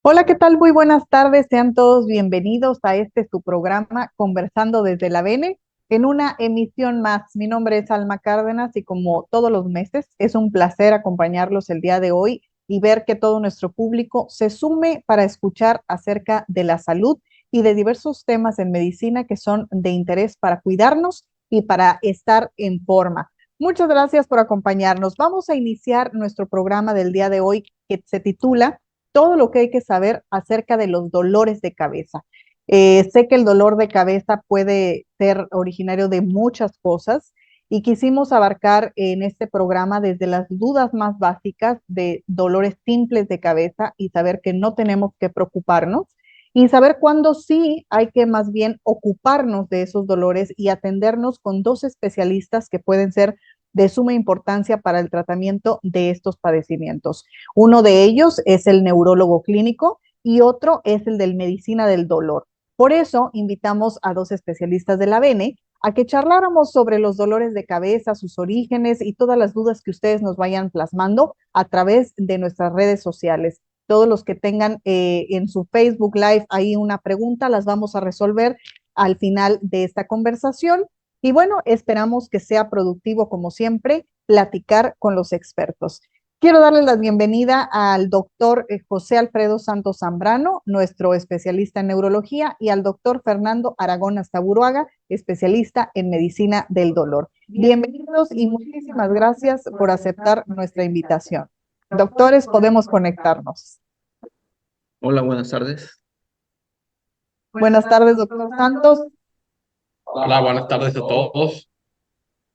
Hola, ¿qué tal? Muy buenas tardes. Sean todos bienvenidos a este su programa Conversando desde la Bene en una emisión más. Mi nombre es Alma Cárdenas y como todos los meses es un placer acompañarlos el día de hoy y ver que todo nuestro público se sume para escuchar acerca de la salud y de diversos temas en medicina que son de interés para cuidarnos y para estar en forma. Muchas gracias por acompañarnos. Vamos a iniciar nuestro programa del día de hoy que se titula todo lo que hay que saber acerca de los dolores de cabeza. Sé que el dolor de cabeza puede ser originario de muchas cosas y quisimos abarcar en este programa desde las dudas más básicas de dolores simples de cabeza y saber que no tenemos que preocuparnos y saber cuándo sí hay que más bien ocuparnos de esos dolores y atendernos con dos especialistas que pueden ser de suma importancia para el tratamiento de estos padecimientos. Uno de ellos es el neurólogo clínico y otro es el del medicina del dolor. Por eso invitamos a dos especialistas de la Bene a que charláramos sobre los dolores de cabeza, sus orígenes y todas las dudas que ustedes nos vayan plasmando a través de nuestras redes sociales. Todos los que tengan en su Facebook Live ahí una pregunta, las vamos a resolver al final de esta conversación. Y bueno, esperamos que sea productivo, como siempre, platicar con los expertos. Quiero darles la bienvenida al doctor José Alfredo Santos Zambrano, nuestro especialista en neurología, y al doctor Fernando Aragón Astaburuaga, especialista en medicina del dolor. Bienvenidos y muchísimas gracias por aceptar nuestra invitación. Doctores, podemos conectarnos. Hola, buenas tardes. Buenas tardes, doctor Santos. Hola, buenas tardes a todos.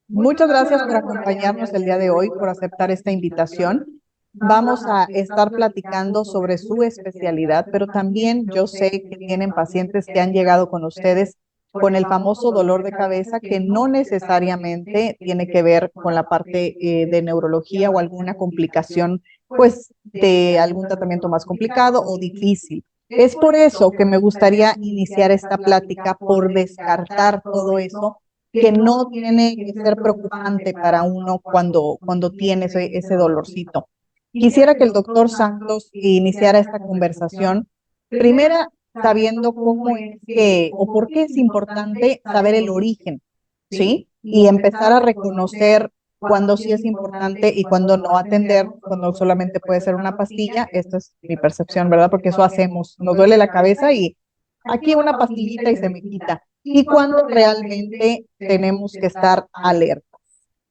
Muchas gracias por acompañarnos el día de hoy, por aceptar esta invitación. Vamos a estar platicando sobre su especialidad, pero también yo sé que tienen pacientes que han llegado con ustedes con el famoso dolor de cabeza que no necesariamente tiene que ver con la parte de neurología o alguna complicación, pues de algún tratamiento más complicado o difícil. Es por eso que me gustaría iniciar esta plática por descartar todo eso que no tiene que ser preocupante para uno cuando tiene ese dolorcito. Quisiera que el doctor Santos iniciara esta conversación, primero sabiendo cómo es que o por qué es importante saber el origen, ¿sí? Y empezar a reconocer cuándo sí es importante y cuándo no atender, cuando solamente puede ser una pastilla. Esta es mi percepción, ¿verdad? Porque eso hacemos, nos duele la cabeza y aquí una pastillita y se me quita. Y cuándo realmente tenemos que estar alertas.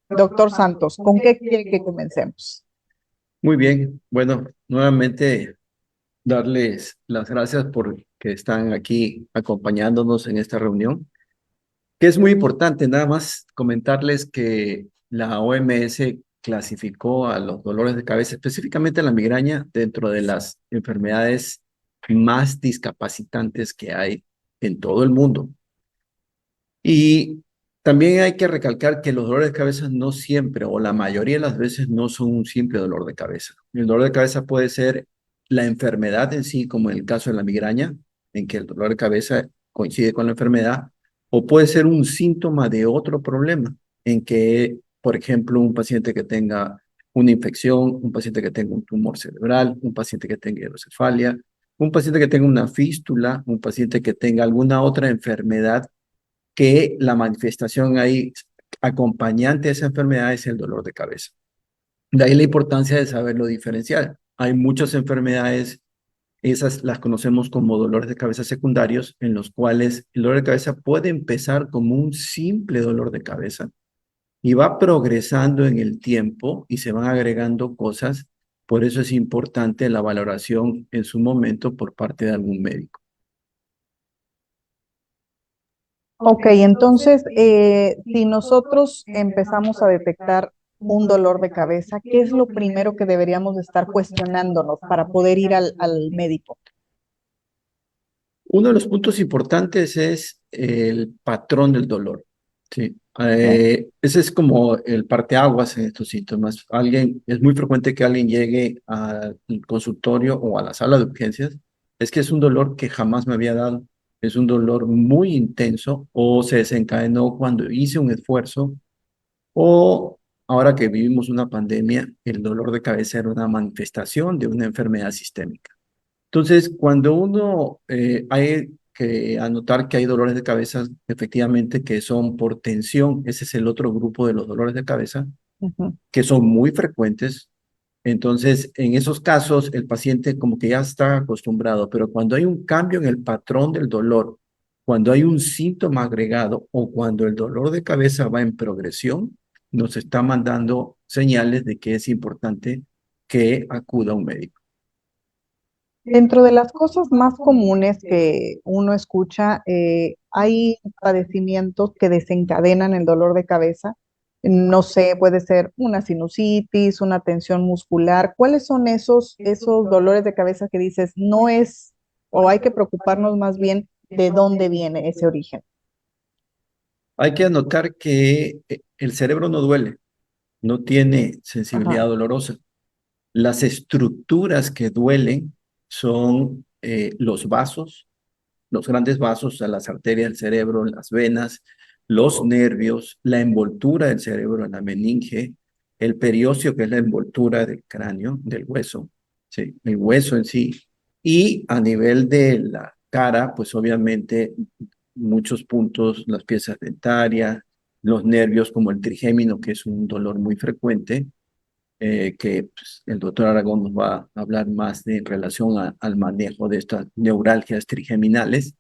Doctor Santos, ¿con qué quiere que comencemos? Muy bien, bueno, nuevamente darles las gracias por que están aquí acompañándonos en esta reunión, que es muy importante. Nada más comentarles que la OMS clasificó a los dolores de cabeza, específicamente la migraña, dentro de las enfermedades más discapacitantes que hay en todo el mundo. Y también hay que recalcar que los dolores de cabeza no siempre o la mayoría de las veces no son un simple dolor de cabeza. El dolor de cabeza puede ser la enfermedad en sí, como en el caso de la migraña, en que el dolor de cabeza coincide con la enfermedad, o puede ser un síntoma de otro problema, en que, por ejemplo, un paciente que tenga una infección, un paciente que tenga un tumor cerebral, un paciente que tenga hidrocefalia, un paciente que tenga una fístula, un paciente que tenga alguna otra enfermedad que la manifestación ahí acompañante de esa enfermedad es el dolor de cabeza. De ahí la importancia de saberlo diferenciar. Hay muchas enfermedades, esas las conocemos como dolores de cabeza secundarios, en los cuales el dolor de cabeza puede empezar como un simple dolor de cabeza y va progresando en el tiempo y se van agregando cosas. Por eso es importante la valoración en su momento por parte de algún médico. Ok, entonces, si nosotros empezamos a detectar un dolor de cabeza, ¿qué es lo primero que deberíamos de estar cuestionándonos para poder ir al médico? Uno de los puntos importantes es el patrón del dolor. Sí. Ok. Ese es como el parteaguas en estos síntomas. Es muy frecuente que alguien llegue al consultorio o a la sala de urgencias. Es que es un dolor que jamás me había dado. Es un dolor muy intenso o se desencadenó cuando hice un esfuerzo o ahora que vivimos una pandemia, el dolor de cabeza era una manifestación de una enfermedad sistémica. Entonces, cuando uno hay que anotar que hay dolores de cabeza, efectivamente, que son por tensión, ese es el otro grupo de los dolores de cabeza, Ujú. que son muy frecuentes. Entonces, en esos casos, el paciente como que ya está acostumbrado, pero cuando hay un cambio en el patrón del dolor, cuando hay un síntoma agregado o cuando el dolor de cabeza va en progresión, nos está mandando señales de que es importante que acuda a un médico. Dentro de las cosas más comunes que uno escucha, hay padecimientos que desencadenan el dolor de cabeza. No sé, puede ser una sinusitis, una tensión muscular. ¿Cuáles son esos dolores de cabeza que dices no es, o hay que preocuparnos más bien de dónde viene ese origen? Hay que anotar que el cerebro no duele, no tiene Ajá. sensibilidad dolorosa. Las estructuras que duelen son los vasos, los grandes vasos, o sea, las arterias del cerebro, las venas, los nervios, la envoltura del cerebro, la meninge, el periósteo, que es la envoltura del cráneo, del hueso, sí, el hueso en sí. Y a nivel de la cara, pues obviamente muchos puntos, las piezas dentarias, los nervios como el trigémino, que es un dolor muy frecuente, que pues, el doctor Aragón nos va a hablar más en relación al manejo de estas neuralgias trigeminales.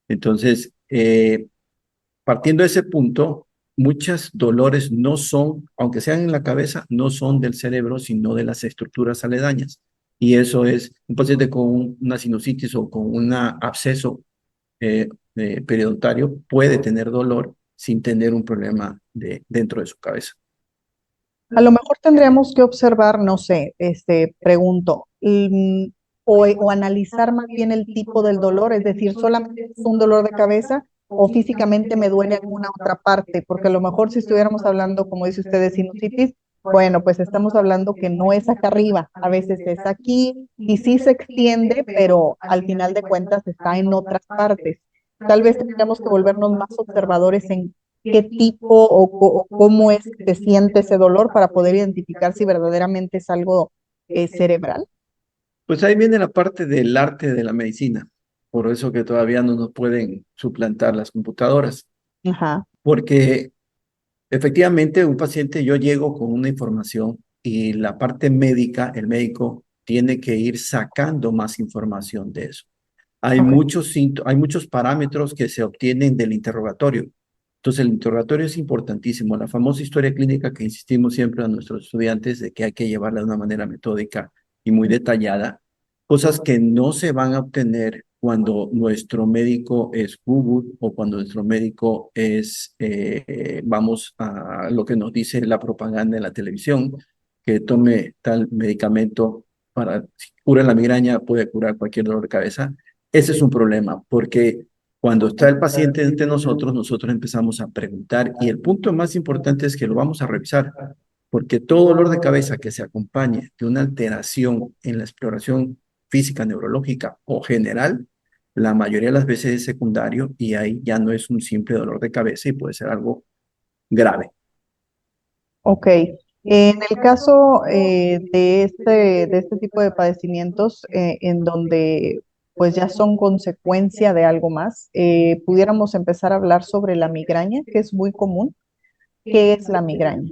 Entonces, partiendo de ese punto, muchos dolores no son, aunque sean en la cabeza, no son del cerebro, sino de las estructuras aledañas. Y eso es un paciente con una sinusitis o con un absceso eh, periodontario puede tener dolor sin tener un problema dentro de su cabeza. A lo mejor tendríamos que observar, no sé, pregunto, o analizar más bien el tipo del dolor, es decir, solamente es un dolor de cabeza o físicamente me duele alguna otra parte, porque a lo mejor si estuviéramos hablando, como dice usted, de sinusitis, bueno, pues estamos hablando que no es acá arriba, a veces es aquí y sí se extiende, pero al final de cuentas está en otras partes. Tal vez tendríamos que volvernos más observadores en qué tipo o cómo es que se siente ese dolor para poder identificar si verdaderamente es algo cerebral. Pues ahí viene la parte del arte de la medicina, por eso que todavía no nos pueden suplantar las computadoras, Ajá, porque efectivamente un paciente, yo llego con una información y la parte médica, el médico tiene que ir sacando más información de eso. ok. Hay muchos parámetros que se obtienen del interrogatorio. Entonces el interrogatorio es importantísimo. La famosa historia clínica que insistimos siempre a nuestros estudiantes de que hay que llevarla de una manera metódica y muy detallada, cosas que no se van a obtener cuando nuestro médico es Google o cuando nuestro médico es, vamos a lo que nos dice la propaganda en la televisión, que tome tal medicamento para, si cura la migraña, puede curar cualquier dolor de cabeza. Ese es un problema, porque cuando está el paciente entre nosotros, nosotros empezamos a preguntar y el punto más importante es que lo vamos a revisar, porque todo dolor de cabeza que se acompañe de una alteración en la exploración física, neurológica o general, la mayoría de las veces es secundario y ahí ya no es un simple dolor de cabeza y puede ser algo grave. Ok. En el caso de este tipo de padecimientos, en donde pues ya son consecuencia de algo más, pudiéramos empezar a hablar sobre la migraña, que es muy común. ¿Qué es la migraña?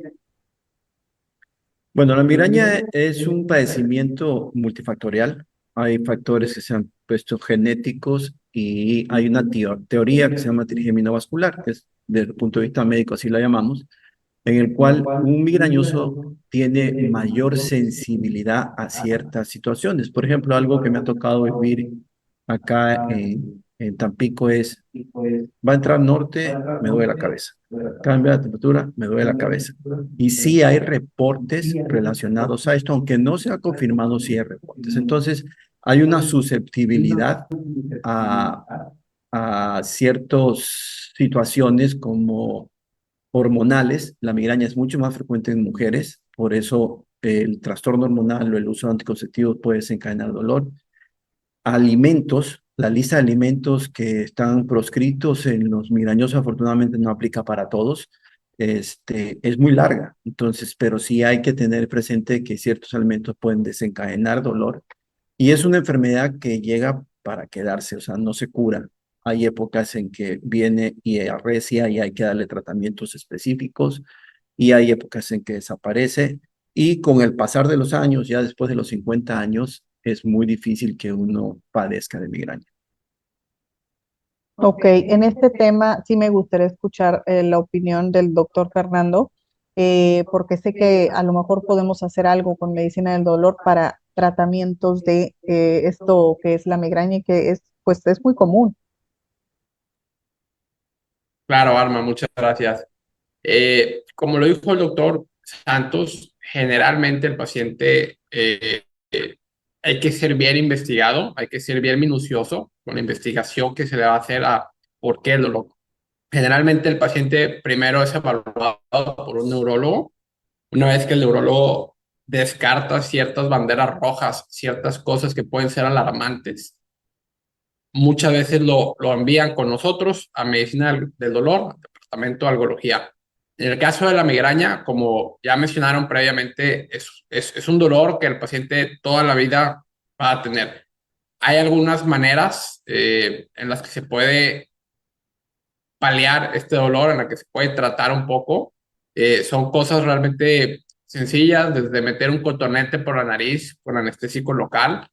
Bueno, la migraña es un padecimiento multifactorial. Hay factores que se han puesto genéticos y hay una teoría que se llama trigemina vascular, que es desde el punto de vista médico, así la llamamos, en el cual un migrañoso tiene mayor sensibilidad a ciertas situaciones. Por ejemplo, algo que me ha tocado vivir acá en Tampico es, va a entrar norte, me duele la cabeza. Cambia la temperatura, me duele la cabeza. Y sí hay reportes relacionados a esto, aunque no se ha confirmado si hay reportes. Entonces, hay una susceptibilidad a, a ciertas situaciones como hormonales. La migraña es mucho más frecuente en mujeres, por eso el trastorno hormonal o el uso de anticonceptivos puede desencadenar dolor. Alimentos, la lista de alimentos que están proscritos en los migrañosos afortunadamente no aplica para todos, es muy larga, entonces, pero sí hay que tener presente que ciertos alimentos pueden desencadenar dolor y es una enfermedad que llega para quedarse, o sea, no se cura. Hay épocas en que viene y arrecia y hay que darle tratamientos específicos y hay épocas en que desaparece y con el pasar de los años, ya después de los 50 años, es muy difícil que uno padezca de migraña. Ok, en este tema sí me gustaría escuchar la opinión del doctor Fernando, porque sé que a lo mejor podemos hacer algo con medicina del dolor para tratamientos de esto que es la migraña y que es, pues, es muy común. Claro, Arma, muchas gracias. Como lo dijo el doctor Santos, generalmente el paciente hay que ser bien investigado, hay que ser bien minucioso con la investigación que se le va a hacer a por qué el dolor. Generalmente el paciente primero es evaluado por un neurólogo. Una vez que el neurólogo descarta ciertas banderas rojas, ciertas cosas que pueden ser alarmantes, muchas veces lo envían con nosotros a medicina del dolor, departamento de algología. En el caso de la migraña, como ya mencionaron previamente, es un dolor que el paciente toda la vida va a tener. Hay algunas maneras en las que se puede paliar este dolor, en las que se puede tratar un poco. Son cosas realmente sencillas, desde meter un cotonete por la nariz con anestésico local,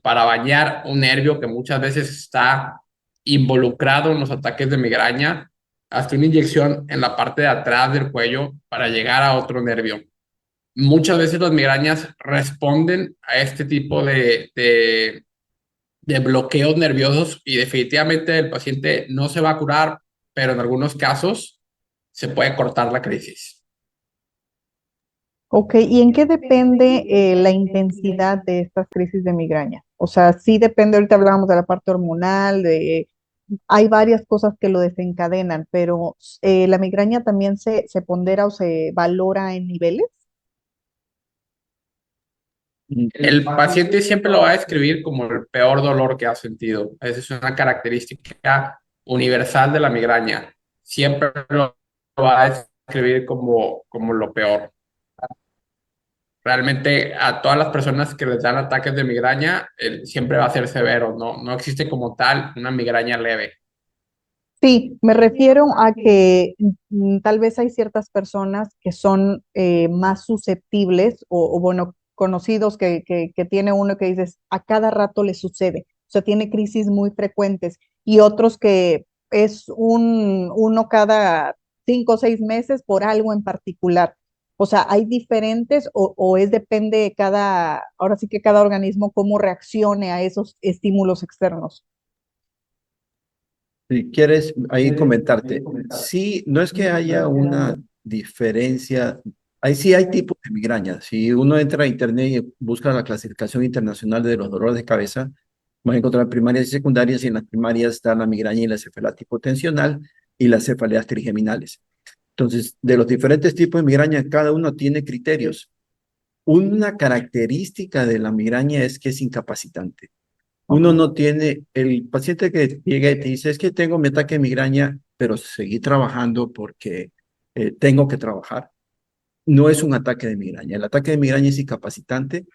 para bañar un nervio que muchas veces está involucrado en los ataques de migraña, hasta una inyección en la parte de atrás del cuello para llegar a otro nervio. Muchas veces las migrañas responden a este tipo de bloqueos nerviosos y definitivamente el paciente no se va a curar, pero en algunos casos se puede cortar la crisis. Ok, ¿y en qué depende la intensidad de estas crisis de migraña? O sea, sí depende, ahorita hablábamos de la parte hormonal, hay varias cosas que lo desencadenan, pero la migraña también se pondera o se valora en niveles. El paciente siempre lo va a describir como el peor dolor que ha sentido. Esa es una característica universal de la migraña. Siempre lo va a describir como lo peor. Realmente a todas las personas que les dan ataques de migraña, siempre va a ser severo, no existe como tal una migraña leve. Sí, me refiero a que tal vez hay ciertas personas que son más susceptibles o, bueno, conocidos que tiene uno que dices, a cada rato le sucede, o sea, tiene crisis muy frecuentes y otros que es uno cada 5 o 6 meses por algo en particular. O sea, hay diferentes o es depende de ahora sí que cada organismo cómo reaccione a esos estímulos externos. Si quieres ahí comentarte, sí, no es que haya una diferencia, ahí sí hay tipos de migraña. Si uno entra a internet y busca la clasificación internacional de los dolores de cabeza, vas a encontrar primarias y secundarias, y en las primarias está la migraña y la cefalea hipotensional y las cefaleas trigeminales. Entonces, de los diferentes tipos de migraña, cada uno tiene criterios. Una característica de la migraña es que es incapacitante. Uno no tiene, el paciente que llega y te dice, es que tengo mi ataque de migraña, pero seguí trabajando porque tengo que trabajar. No es un ataque de migraña. El ataque de migraña es incapacitante.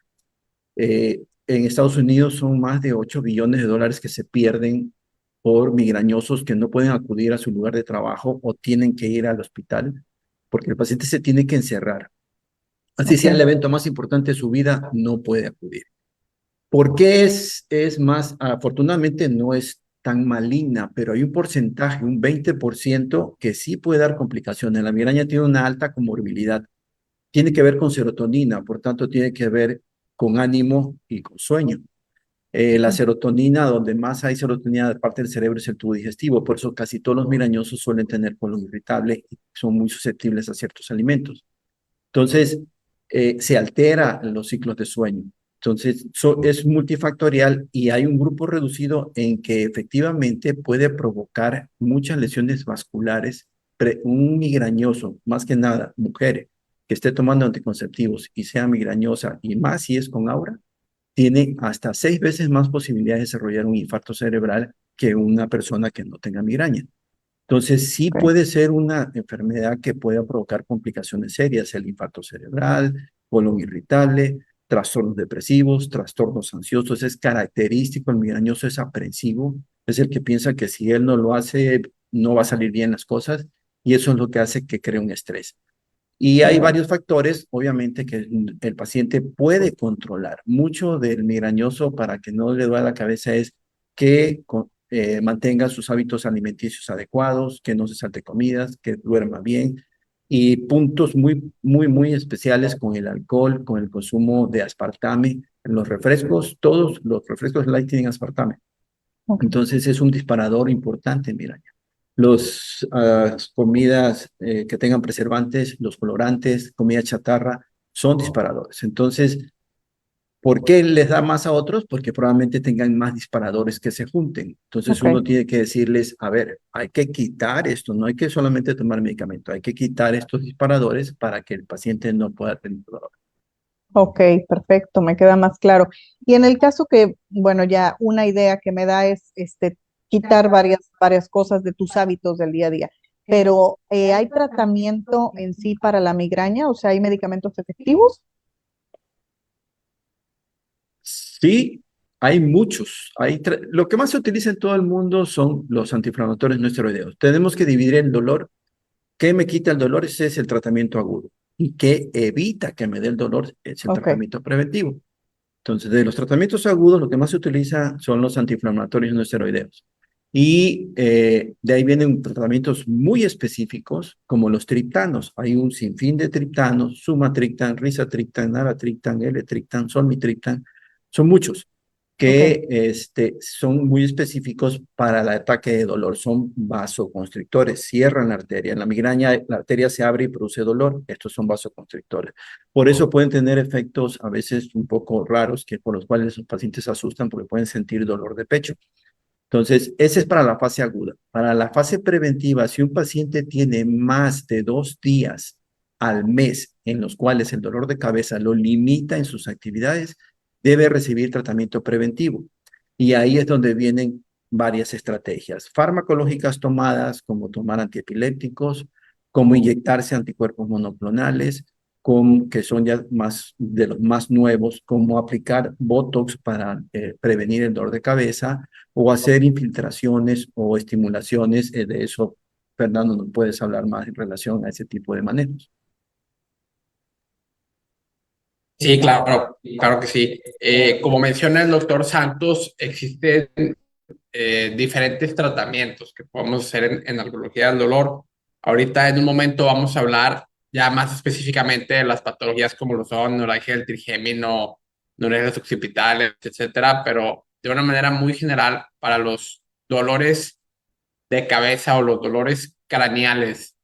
En Estados Unidos son más de 8 billones de dólares que se pierden por migrañosos que no pueden acudir a su lugar de trabajo o tienen que ir al hospital porque el paciente se tiene que encerrar. Así Ok, sea el evento más importante de su vida, no puede acudir. ¿Por qué es más? Afortunadamente no es tan maligna, pero hay un porcentaje, un 20%, que sí puede dar complicaciones. La migraña tiene una alta comorbilidad. Tiene que ver con serotonina, por tanto tiene que ver con ánimo y con sueño. La ok, serotonina, donde más hay serotonina de parte del cerebro es el tubo digestivo, por eso casi todos los migrañosos suelen tener colon irritable y son muy susceptibles a ciertos alimentos. Entonces, se altera los ciclos de sueño. Entonces, es multifactorial y hay un grupo reducido en que efectivamente puede provocar muchas lesiones vasculares. Un migrañoso, más que nada, mujer que esté tomando anticonceptivos y sea migrañosa, y más si es con aura, tiene hasta 6 veces más posibilidades de desarrollar un infarto cerebral que una persona que no tenga migraña. Entonces, sí ok. puede ser una enfermedad que pueda provocar complicaciones serias, el infarto cerebral, colon irritable, trastornos depresivos, trastornos ansiosos. Es característico, el migrañoso es aprensivo, es el que piensa que si él no lo hace, no va a salir bien las cosas, y eso es lo que hace que cree un estrés. Y hay varios factores, obviamente, que el paciente puede controlar. Mucho del migrañoso para que no le duela la cabeza es que mantenga sus hábitos alimenticios adecuados, que no se salte comidas, que duerma bien. Y puntos muy, muy, muy especiales con el alcohol, con el consumo de aspartame. En los refrescos, todos los refrescos light tienen aspartame. Ok. Entonces es un disparador importante, mira. Los comidas que tengan preservantes, los colorantes, comida chatarra, son disparadores. Entonces, ¿por qué les da más a otros? Porque probablemente tengan más disparadores que se junten. Entonces Ok, uno tiene que decirles, a ver, hay que quitar esto, no hay que solamente tomar medicamento, hay que quitar estos disparadores para que el paciente no pueda tener dolor. ok, perfecto, me queda más claro. Y en el caso que, bueno, ya una idea que me da es quitar varias cosas de tus hábitos del día a día, pero ¿hay tratamiento en sí para la migraña? O sea, ¿hay medicamentos efectivos? Sí, hay muchos. Lo que más se utiliza en todo el mundo son los antiinflamatorios no esteroideos. Tenemos que dividir el dolor. ¿Qué me quita el dolor? Ese es el tratamiento agudo. Y qué evita que me dé el dolor es el Ok, tratamiento preventivo. Entonces, de los tratamientos agudos, lo que más se utiliza son los antiinflamatorios no esteroideos. Y de ahí vienen tratamientos muy específicos, como los triptanos. Hay un sinfín de triptanos: sumatriptan, rizatriptan, naratriptan, L-triptan, solmitriptan. Son muchos ok, que son muy específicos para el ataque de dolor. Son vasoconstrictores, cierran la arteria. En la migraña, la arteria se abre y produce dolor. Estos son vasoconstrictores. Por eso pueden tener efectos a veces un poco raros, que por los cuales los pacientes se asustan porque pueden sentir dolor de pecho. Entonces, ese es para la fase aguda. Para la fase preventiva, si un paciente tiene más de 2 días al mes en los cuales el dolor de cabeza lo limita en sus actividades, debe recibir tratamiento preventivo. Y ahí es donde vienen varias estrategias farmacológicas tomadas, como tomar antiepilépticos, como inyectarse anticuerpos monoclonales, que son ya más de los más nuevos, como aplicar Botox para prevenir el dolor de cabeza, o hacer infiltraciones o estimulaciones. De eso, Fernando, nos puedes hablar más en relación a ese tipo de manejos. Sí, claro, claro que sí. Como menciona el doctor Santos, existen diferentes tratamientos que podemos hacer en neurología del dolor. Ahorita en un momento vamos a hablar ya más específicamente de las patologías como lo son neuralgia del trigémino, neuralgias occipitales, etcétera, pero de una manera muy general para los dolores de cabeza o los dolores craneales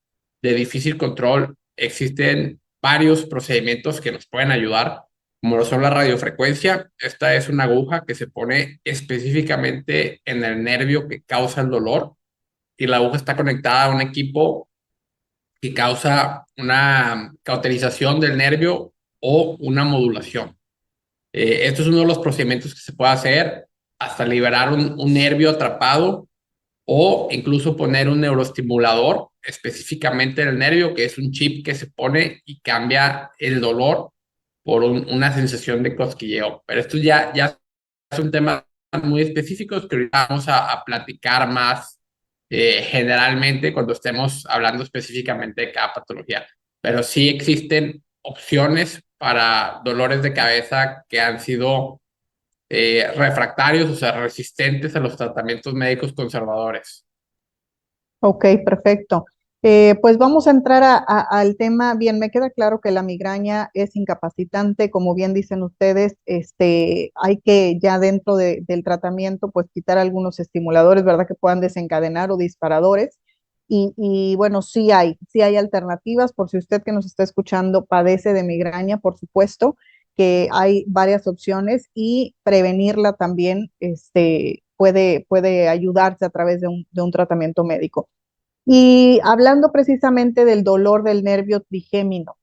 de difícil control, existen varios procedimientos que nos pueden ayudar, como lo son la radiofrecuencia. Esta es una aguja que se pone específicamente en el nervio que causa el dolor y la aguja está conectada a un equipo que causa una cauterización del nervio o una modulación. Esto es uno de los procedimientos que se puede hacer hasta liberar un nervio atrapado o incluso poner un neuroestimulador específicamente en el nervio, que es un chip que se pone y cambia el dolor por una sensación de cosquilleo. Pero esto ya es un tema muy específico que ahorita vamos a platicar más generalmente cuando estemos hablando específicamente de cada patología. Pero sí existen opciones para dolores de cabeza que han sido refractarios, o sea, resistentes a los tratamientos médicos conservadores. Ok, perfecto. Pues vamos a entrar al tema. Bien, me queda claro que la migraña es incapacitante, como bien dicen ustedes, hay que ya dentro del tratamiento, pues quitar algunos estimuladores, ¿verdad? Que puedan desencadenar o disparadores. Y bueno, sí hay alternativas, por si usted que nos está escuchando padece de migraña, por supuesto, que hay varias opciones y prevenirla también, puede ayudarse a través de un tratamiento médico. Y hablando precisamente del dolor del nervio trigémino,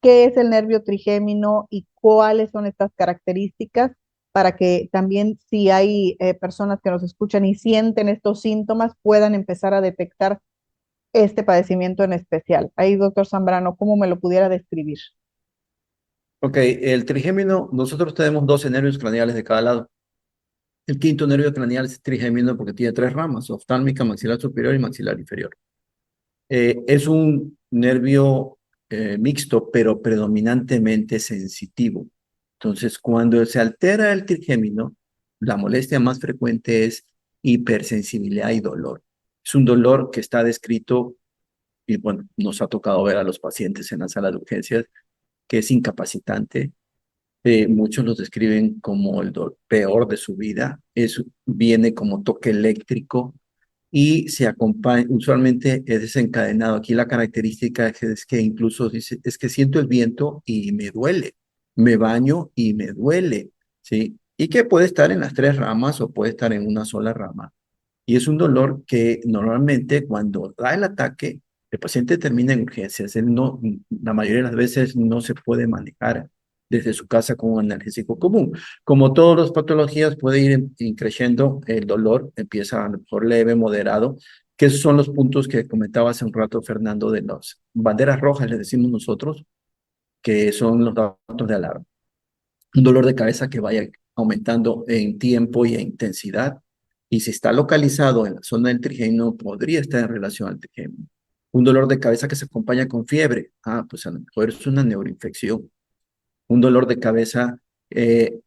¿qué es el nervio trigémino y cuáles son estas características para que también si hay personas que nos escuchan y sienten estos síntomas puedan empezar a detectar este padecimiento en especial? Ahí, doctor Zambrano, ¿cómo me lo pudiera describir? Ok, el trigémino, nosotros tenemos 12 nervios craneales de cada lado. El quinto nervio craneal es trigémino porque tiene 3 ramas, oftálmica, maxilar superior y maxilar inferior. Es un nervio mixto, pero predominantemente sensitivo. Entonces, cuando se altera el trigémino, la molestia más frecuente es hipersensibilidad y dolor. Es un dolor que está descrito, y bueno, nos ha tocado ver a los pacientes en la sala de urgencias, que es incapacitante. Muchos los describen como el peor de su vida. Viene como toque eléctrico y se acompaña, usualmente es desencadenado. Aquí la característica es que incluso dice, es que siento el viento y me duele, me baño y me duele, ¿sí? Y que puede estar en las 3 ramas o puede estar en una sola rama. Y es un dolor que normalmente cuando da el ataque, el paciente termina en urgencias. Él no, la mayoría de las veces no se puede manejar desde su casa con un analgésico común. Como todas las patologías, puede ir creciendo el dolor, empieza a lo mejor leve, moderado, que esos son los puntos que comentaba hace un rato Fernando de las banderas rojas, le decimos nosotros, que son los datos de alarma. Un dolor de cabeza que vaya aumentando en tiempo y en intensidad. Y si está localizado en la zona del trigémino, podría estar en relación al trigémino. Un dolor de cabeza que se acompaña con fiebre. Pues a lo mejor es una neuroinfección. Un dolor de cabeza,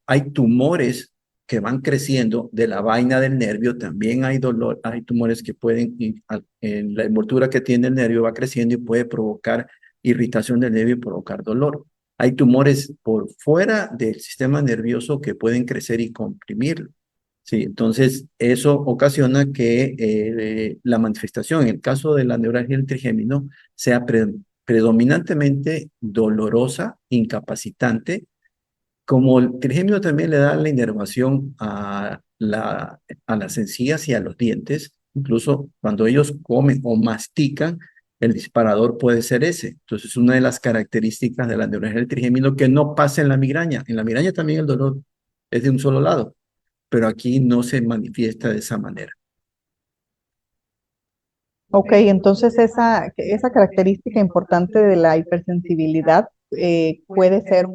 hay tumores que van creciendo de la vaina del nervio, también hay dolor, hay tumores que pueden, en la envoltura que tiene el nervio va creciendo y puede provocar irritación del nervio y provocar dolor. Hay tumores por fuera del sistema nervioso que pueden crecer y comprimirlo. Sí, entonces eso ocasiona que la manifestación, en el caso de la neuralgia del trigémino, sea predominantemente dolorosa, incapacitante, como el trigémino también le da la inervación a las encías y a los dientes, incluso cuando ellos comen o mastican, el disparador puede ser ese. Entonces, una de las características de la neuralgia del trigémino que no pasa en la migraña. En la migraña también el dolor es de un solo lado, pero aquí no se manifiesta de esa manera. Ok, entonces esa característica importante de la hipersensibilidad puede ser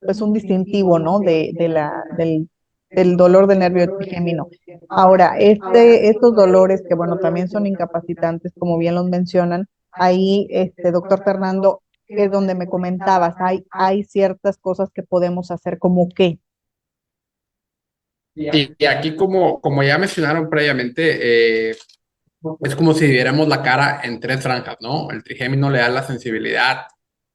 pues un distintivo, ¿no? Del dolor del nervio trigémino. Ahora, estos dolores que, bueno, también son incapacitantes, como bien los mencionan, ahí, doctor Fernando, es donde me comentabas, hay ciertas cosas que podemos hacer, como qué. Y aquí, como ya mencionaron previamente, es como si diviéramos la cara en tres franjas, ¿no? El trigémino le da la sensibilidad,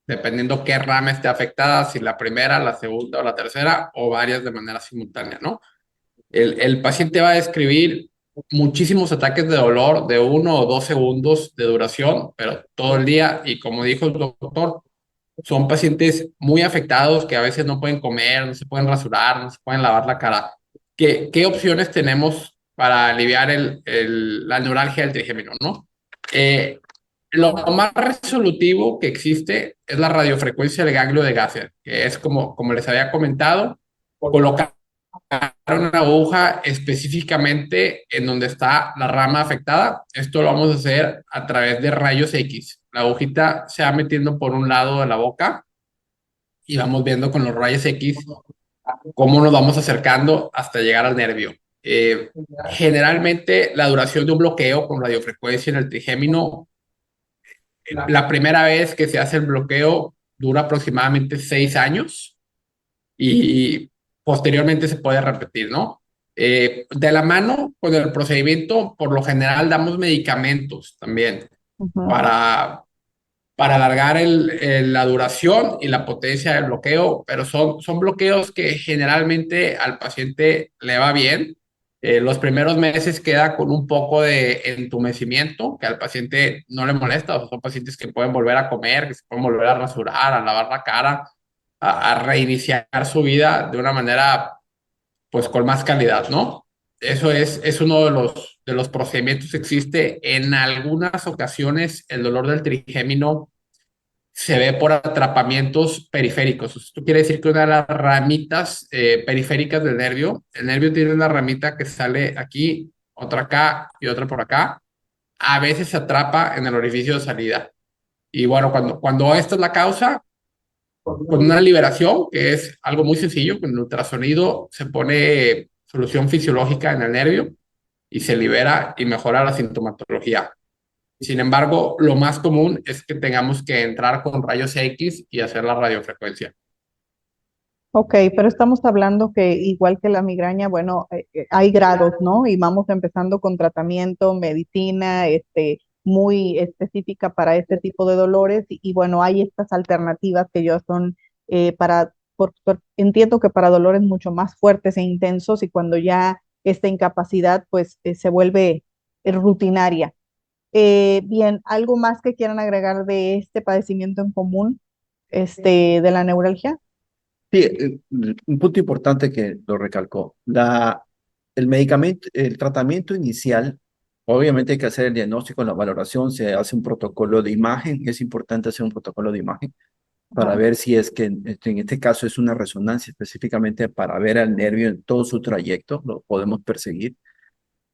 dependiendo qué rama esté afectada, si la primera, la segunda o la tercera, o varias de manera simultánea, ¿no? El paciente va a describir muchísimos ataques de dolor de 1 o 2 segundos de duración, pero todo el día, y como dijo el doctor, son pacientes muy afectados que a veces no pueden comer, no se pueden rasurar, no se pueden lavar la cara. ¿Qué opciones tenemos para aliviar la neuralgia del trigémino, no? Eh, lo más resolutivo que existe es la radiofrecuencia del ganglio de Gasser, que es como les había comentado, colocar una aguja específicamente en donde está la rama afectada. Esto lo vamos a hacer a través de rayos X. La agujita se va metiendo por un lado de la boca y vamos viendo con los rayos X cómo nos vamos acercando hasta llegar al nervio. Generalmente la duración de un bloqueo con radiofrecuencia en el trigémino, la primera vez que se hace el bloqueo dura aproximadamente 6 años y posteriormente se puede repetir, ¿no? De la mano con el procedimiento, por lo general damos medicamentos también Ujú. para, para alargar la duración y la potencia del bloqueo, pero son bloqueos que generalmente al paciente le va bien. Los primeros meses queda con un poco de entumecimiento, que al paciente no le molesta, o sea, son pacientes que pueden volver a comer, que se pueden volver a rasurar, a lavar la cara, a reiniciar su vida de una manera, pues, con más calidad, ¿no? Eso es uno de los procedimientos que existe. En algunas ocasiones, el dolor del trigémino se ve por atrapamientos periféricos. Esto quiere decir que una de las ramitas periféricas del nervio, el nervio tiene una ramita que sale aquí, otra acá y otra por acá, a veces se atrapa en el orificio de salida. Y bueno, cuando esta es la causa, con una liberación, que es algo muy sencillo, con el ultrasonido se pone solución fisiológica en el nervio y se libera y mejora la sintomatología. Sin embargo, lo más común es que tengamos que entrar con rayos X y hacer la radiofrecuencia. Ok, pero estamos hablando que igual que la migraña, bueno, hay grados, ¿no? Y vamos empezando con tratamiento, medicina, muy específica para este tipo de dolores y bueno, hay estas alternativas que ya son entiendo que para dolores mucho más fuertes e intensos y cuando ya esta incapacidad pues se vuelve rutinaria. Bien, ¿algo más que quieran agregar de este padecimiento en común, de la neuralgia? Sí, un punto importante que lo recalcó. El medicamento, el tratamiento inicial, obviamente hay que hacer el diagnóstico, la valoración, se hace un protocolo de imagen, es importante hacer un protocolo de imagen para Ajá. ver si es que en este caso es una resonancia específicamente para ver al nervio en todo su trayecto, lo podemos perseguir.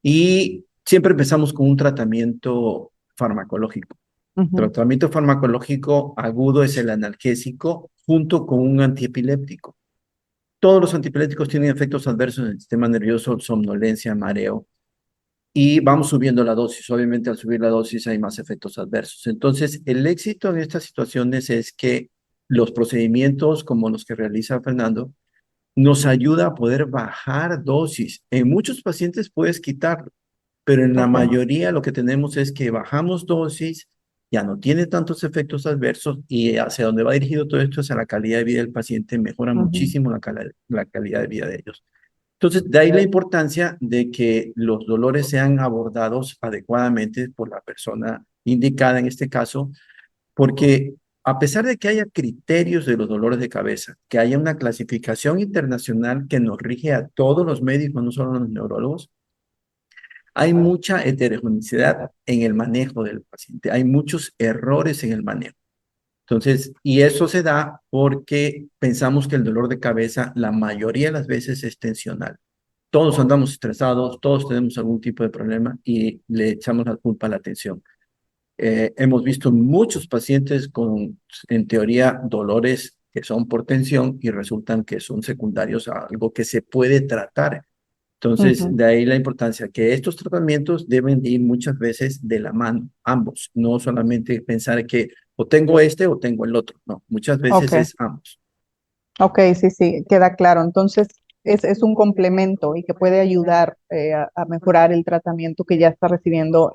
Y siempre empezamos con un tratamiento farmacológico. Ujú. Tratamiento farmacológico agudo es el analgésico junto con un antiepiléptico. Todos los antiepilépticos tienen efectos adversos en el sistema nervioso, somnolencia, mareo, y vamos subiendo la dosis. Obviamente, al subir la dosis hay más efectos adversos. Entonces, el éxito en estas situaciones es que los procedimientos como los que realiza Fernando nos ayuda a poder bajar dosis. En muchos pacientes puedes quitarlo, pero en la Ok. mayoría lo que tenemos es que bajamos dosis, ya no tiene tantos efectos adversos y hacia donde va dirigido todo esto es a la calidad de vida del paciente, mejora Ujú. muchísimo la calidad de vida de ellos. Entonces, de ahí la importancia de que los dolores sean abordados adecuadamente por la persona indicada en este caso, porque a pesar de que haya criterios de los dolores de cabeza, que haya una clasificación internacional que nos rige a todos los médicos, no solo a los neurólogos, hay mucha heterogeneidad en el manejo del paciente, hay muchos errores en el manejo. Entonces, y eso se da porque pensamos que el dolor de cabeza la mayoría de las veces es tensional. Todos andamos estresados, todos tenemos algún tipo de problema y le echamos la culpa a la tensión. Hemos visto muchos pacientes con, en teoría, dolores que son por tensión y resultan que son secundarios a algo que se puede tratar. Entonces, Ujú. de ahí la importancia que estos tratamientos deben ir muchas veces de la mano, ambos, no solamente pensar que o tengo este o tengo el otro, no, muchas Ok, veces es ambos. ok, sí, sí, queda claro. Entonces, es un complemento y que puede ayudar a mejorar el tratamiento que ya está recibiendo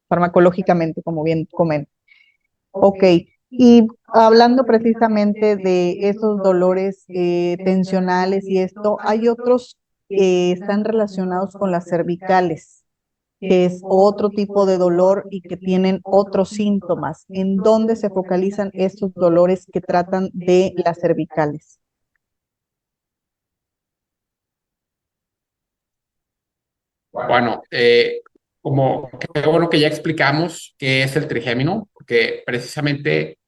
farmacológicamente, como bien comenta. Ok, y hablando precisamente de esos dolores tensionales y esto, hay otros que están relacionados con las cervicales, que es otro tipo de dolor y que tienen otros síntomas. ¿En dónde se focalizan estos dolores que tratan de las cervicales? Bueno, como qué bueno que ya explicamos qué es el trigémino, porque precisamente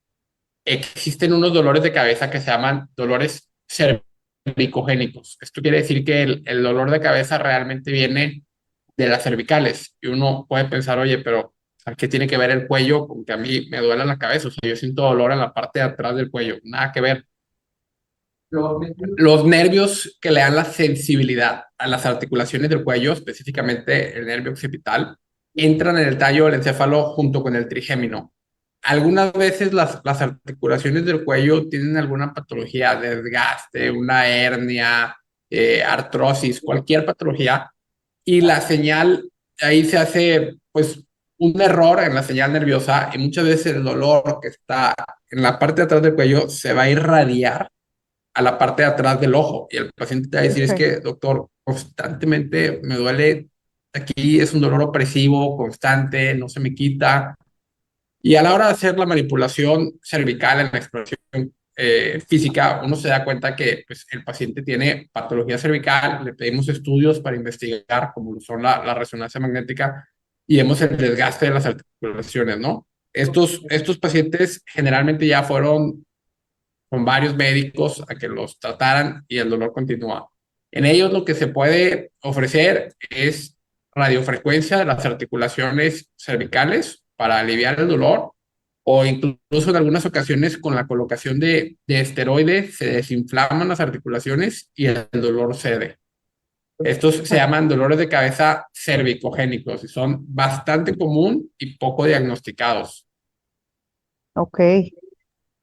existen unos dolores de cabeza que se llaman dolores cervicogénicos. Esto quiere decir que el dolor de cabeza realmente viene de las cervicales. Y uno puede pensar, oye, pero o sea, ¿qué tiene que ver el cuello con que a mí me duele la cabeza? O sea, yo siento dolor en la parte de atrás del cuello. Nada que ver. Los nervios que le dan la sensibilidad a las articulaciones del cuello, específicamente el nervio occipital, entran en el tallo del encéfalo junto con el trigémino. Algunas veces las articulaciones del cuello tienen alguna patología, desgaste, una hernia, artrosis, cualquier patología, y la señal, ahí se hace pues un error en la señal nerviosa y muchas veces el dolor que está en la parte de atrás del cuello se va a irradiar a la parte de atrás del ojo y el paciente te va a decir, es Okay. que doctor, constantemente me duele aquí, es un dolor opresivo, constante, no se me quita. Y a la hora de hacer la manipulación cervical en la exploración física, uno se da cuenta que pues, el paciente tiene patología cervical, le pedimos estudios para investigar, como lo son la resonancia magnética, y vemos el desgaste de las articulaciones, ¿no? Estos pacientes generalmente ya fueron con varios médicos a que los trataran y el dolor continúa. En ellos lo que se puede ofrecer es radiofrecuencia de las articulaciones cervicales para aliviar el dolor o incluso en algunas ocasiones con la colocación de esteroides se desinflaman las articulaciones y el dolor cede. Estos se llaman dolores de cabeza cervicogénicos y son bastante común y poco diagnosticados. Ok,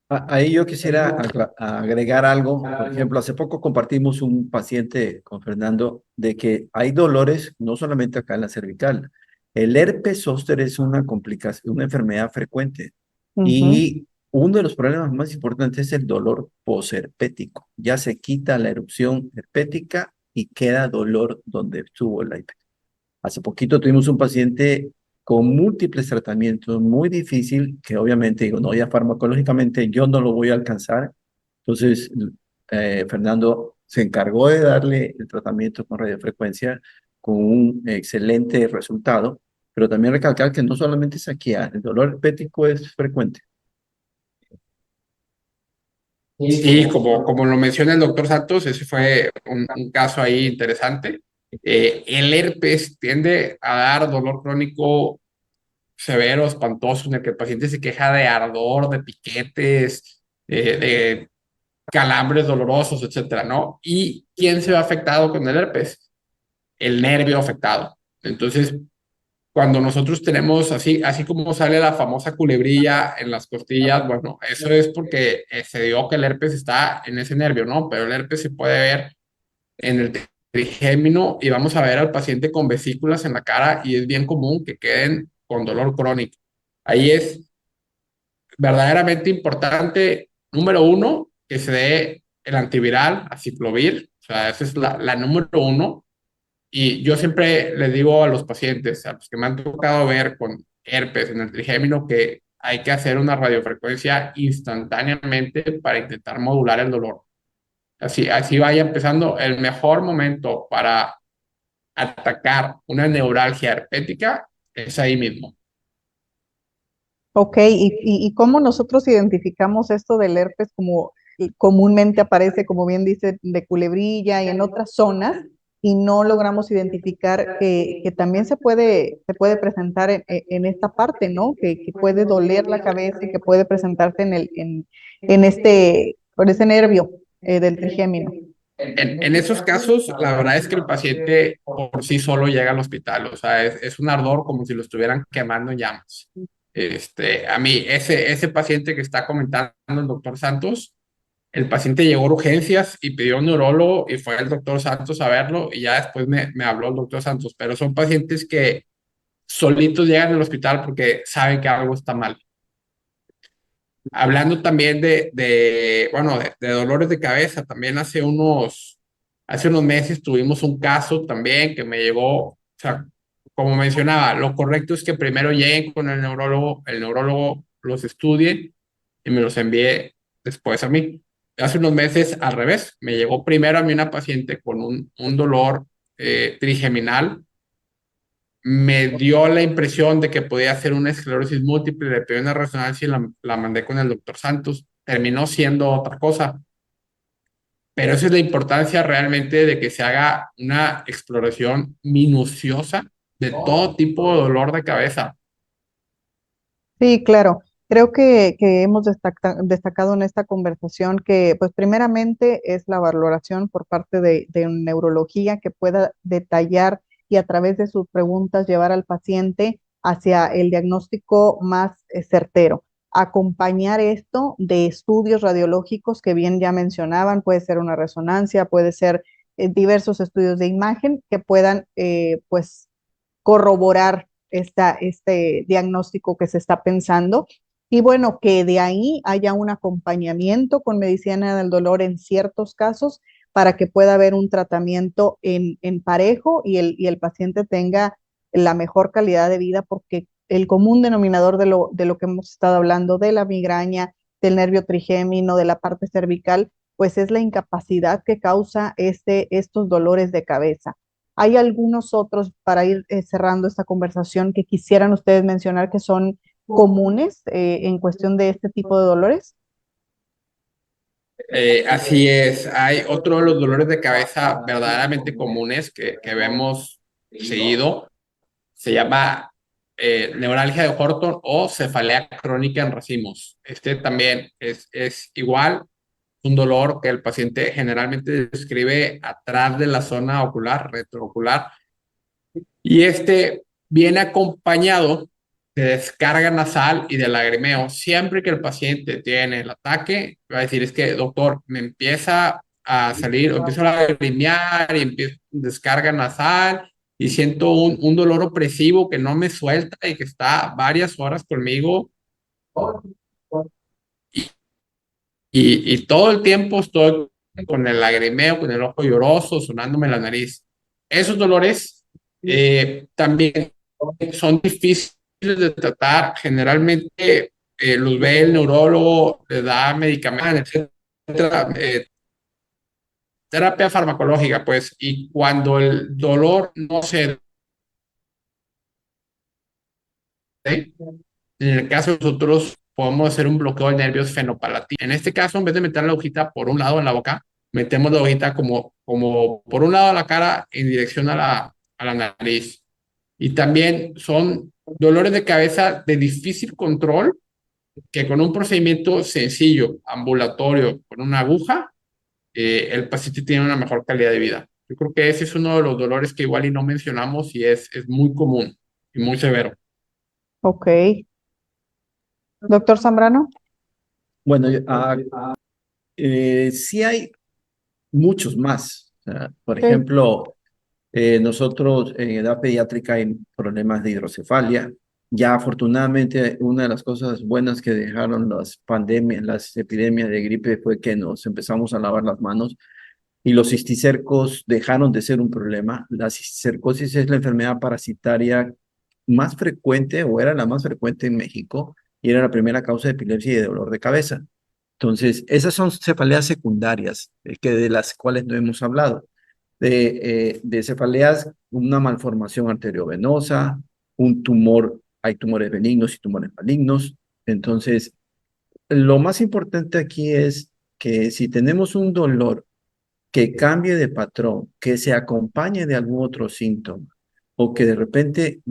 Ahí yo quisiera agregar algo. Por ejemplo, hace poco compartimos un paciente con Fernando de que hay dolores no solamente acá en la cervical. El herpes zóster es una complicación, una enfermedad frecuente ujú, y uno de los problemas más importantes es el dolor posherpético. Ya se quita la erupción herpética y queda dolor donde estuvo la herpes. Hace poquito tuvimos un paciente con múltiples tratamientos, muy difícil, que obviamente digo, no, ya farmacológicamente yo no lo voy a alcanzar. Entonces, Fernando se encargó de darle el tratamiento con radiofrecuencia con un excelente resultado, pero también recalcar que no solamente es aquí, el dolor herpético es frecuente. Sí, como lo menciona el doctor Santos, ese fue un caso ahí interesante. El herpes tiende a dar dolor crónico severo, espantoso, en el que el paciente se queja de ardor, de piquetes, de calambres dolorosos, etcétera, ¿no? ¿Y quién se ve afectado con el herpes? El nervio afectado. Entonces, cuando nosotros tenemos así como sale la famosa culebrilla en las costillas, bueno, eso es porque se dio que el herpes está en ese nervio, ¿no? Pero el herpes se puede ver en el trigémino y vamos a ver al paciente con vesículas en la cara y es bien común que queden con dolor crónico. Ahí es verdaderamente importante, número uno, que se dé el antiviral, aciclovir, o sea, esa es la número uno. Y yo siempre les digo a los pacientes, a los que me han tocado ver con herpes en el trigémino, que hay que hacer una radiofrecuencia instantáneamente para intentar modular el dolor. Así vaya empezando. El mejor momento para atacar una neuralgia herpética es ahí mismo. ok, y cómo nosotros identificamos esto del herpes como comúnmente aparece, como bien dice, de culebrilla y en otras zonas, y no logramos identificar que también se puede presentar en esta parte, ¿no? Que puede doler la cabeza y que puede presentarse en por ese nervio del trigémino. En esos casos, la verdad es que el paciente por sí solo llega al hospital, o sea, es un ardor como si lo estuvieran quemando en llamas. A mí, ese paciente que está comentando el doctor Santos, El paciente llegó a urgencias y pidió un neurólogo y fue el doctor Santos a verlo y ya después me habló el doctor Santos, pero son pacientes que solitos llegan al hospital porque saben que algo está mal. Hablando también bueno, de dolores de cabeza, también hace unos meses tuvimos un caso también que me llegó, o sea, como mencionaba, lo correcto es que primero lleguen con el neurólogo los estudie y me los envíe después a mí. Hace unos meses al revés, me llegó primero a mí una paciente con un dolor trigeminal, me dio la impresión de que podía ser una esclerosis múltiple, le pedí una resonancia y la mandé con el doctor Santos. Terminó siendo otra cosa, pero esa es la importancia realmente de que se haga una exploración minuciosa de todo tipo de dolor de cabeza. Sí, claro. Creo que hemos destacado en esta conversación que, pues, primeramente es la valoración por parte de neurología que pueda detallar y a través de sus preguntas llevar al paciente hacia el diagnóstico más certero. Acompañar esto de estudios radiológicos que bien ya mencionaban, puede ser una resonancia, puede ser diversos estudios de imagen que puedan, pues, corroborar este diagnóstico que se está pensando. Y bueno, que de ahí haya un acompañamiento con medicina del dolor en ciertos casos para que pueda haber un tratamiento en parejo y el paciente tenga la mejor calidad de vida, porque el común denominador de lo que hemos estado hablando, de la migraña, del nervio trigémino, de la parte cervical, pues es la incapacidad que causa estos dolores de cabeza. ¿Hay algunos otros para ir cerrando esta conversación que quisieran ustedes mencionar que son comunes en cuestión de este tipo de dolores? Así es, hay otro de los dolores de cabeza verdaderamente comunes que vemos seguido, se llama neuralgia de Horton o cefalea crónica en racimos. Este también es igual, un dolor que el paciente generalmente describe atrás de la zona ocular, retroocular, y este viene acompañado de descarga nasal y de lagrimeo. Siempre que el paciente tiene el ataque, va a decir, es que, doctor, me empieza a salir, o empiezo a lagrimear y empiezo descarga nasal y siento un dolor opresivo que no me suelta y que está varias horas conmigo y todo el tiempo estoy con el lagrimeo, con el ojo lloroso, sonándome la nariz. Esos dolores también son difíciles de tratar. Generalmente los ve el neurólogo, le da medicamentos, etcétera, terapia farmacológica, pues, y cuando el dolor no se ve, en el caso de nosotros podemos hacer un bloqueo de nervios fenopalatino. En este caso, en vez de meter la hojita por un lado en la boca, metemos la hojita como por un lado de la cara en dirección a la nariz. Y también son dolores de cabeza de difícil control que con un procedimiento sencillo, ambulatorio, con una aguja, el paciente tiene una mejor calidad de vida. Yo creo que ese es uno de los dolores que igual y no mencionamos y es muy común y muy severo. Ok. Doctor Zambrano. Bueno, sí hay muchos más. O sea, por Sí. ejemplo, nosotros en edad pediátrica hay problemas de hidrocefalia. Ya afortunadamente una de las cosas buenas que dejaron las pandemias, las epidemias de gripe fue que nos empezamos a lavar las manos y los cisticercos dejaron de ser un problema. La cisticercosis es la enfermedad parasitaria más frecuente o era la más frecuente en México y era la primera causa de epilepsia y de dolor de cabeza. Entonces, esas son cefaleas secundarias de las cuales no hemos hablado. De cefaleas, una malformación arteriovenosa, un tumor, hay tumores benignos y tumores malignos. Entonces, lo más importante aquí es que si tenemos un dolor que cambie de patrón, que se acompañe de algún otro síntoma, o que de repente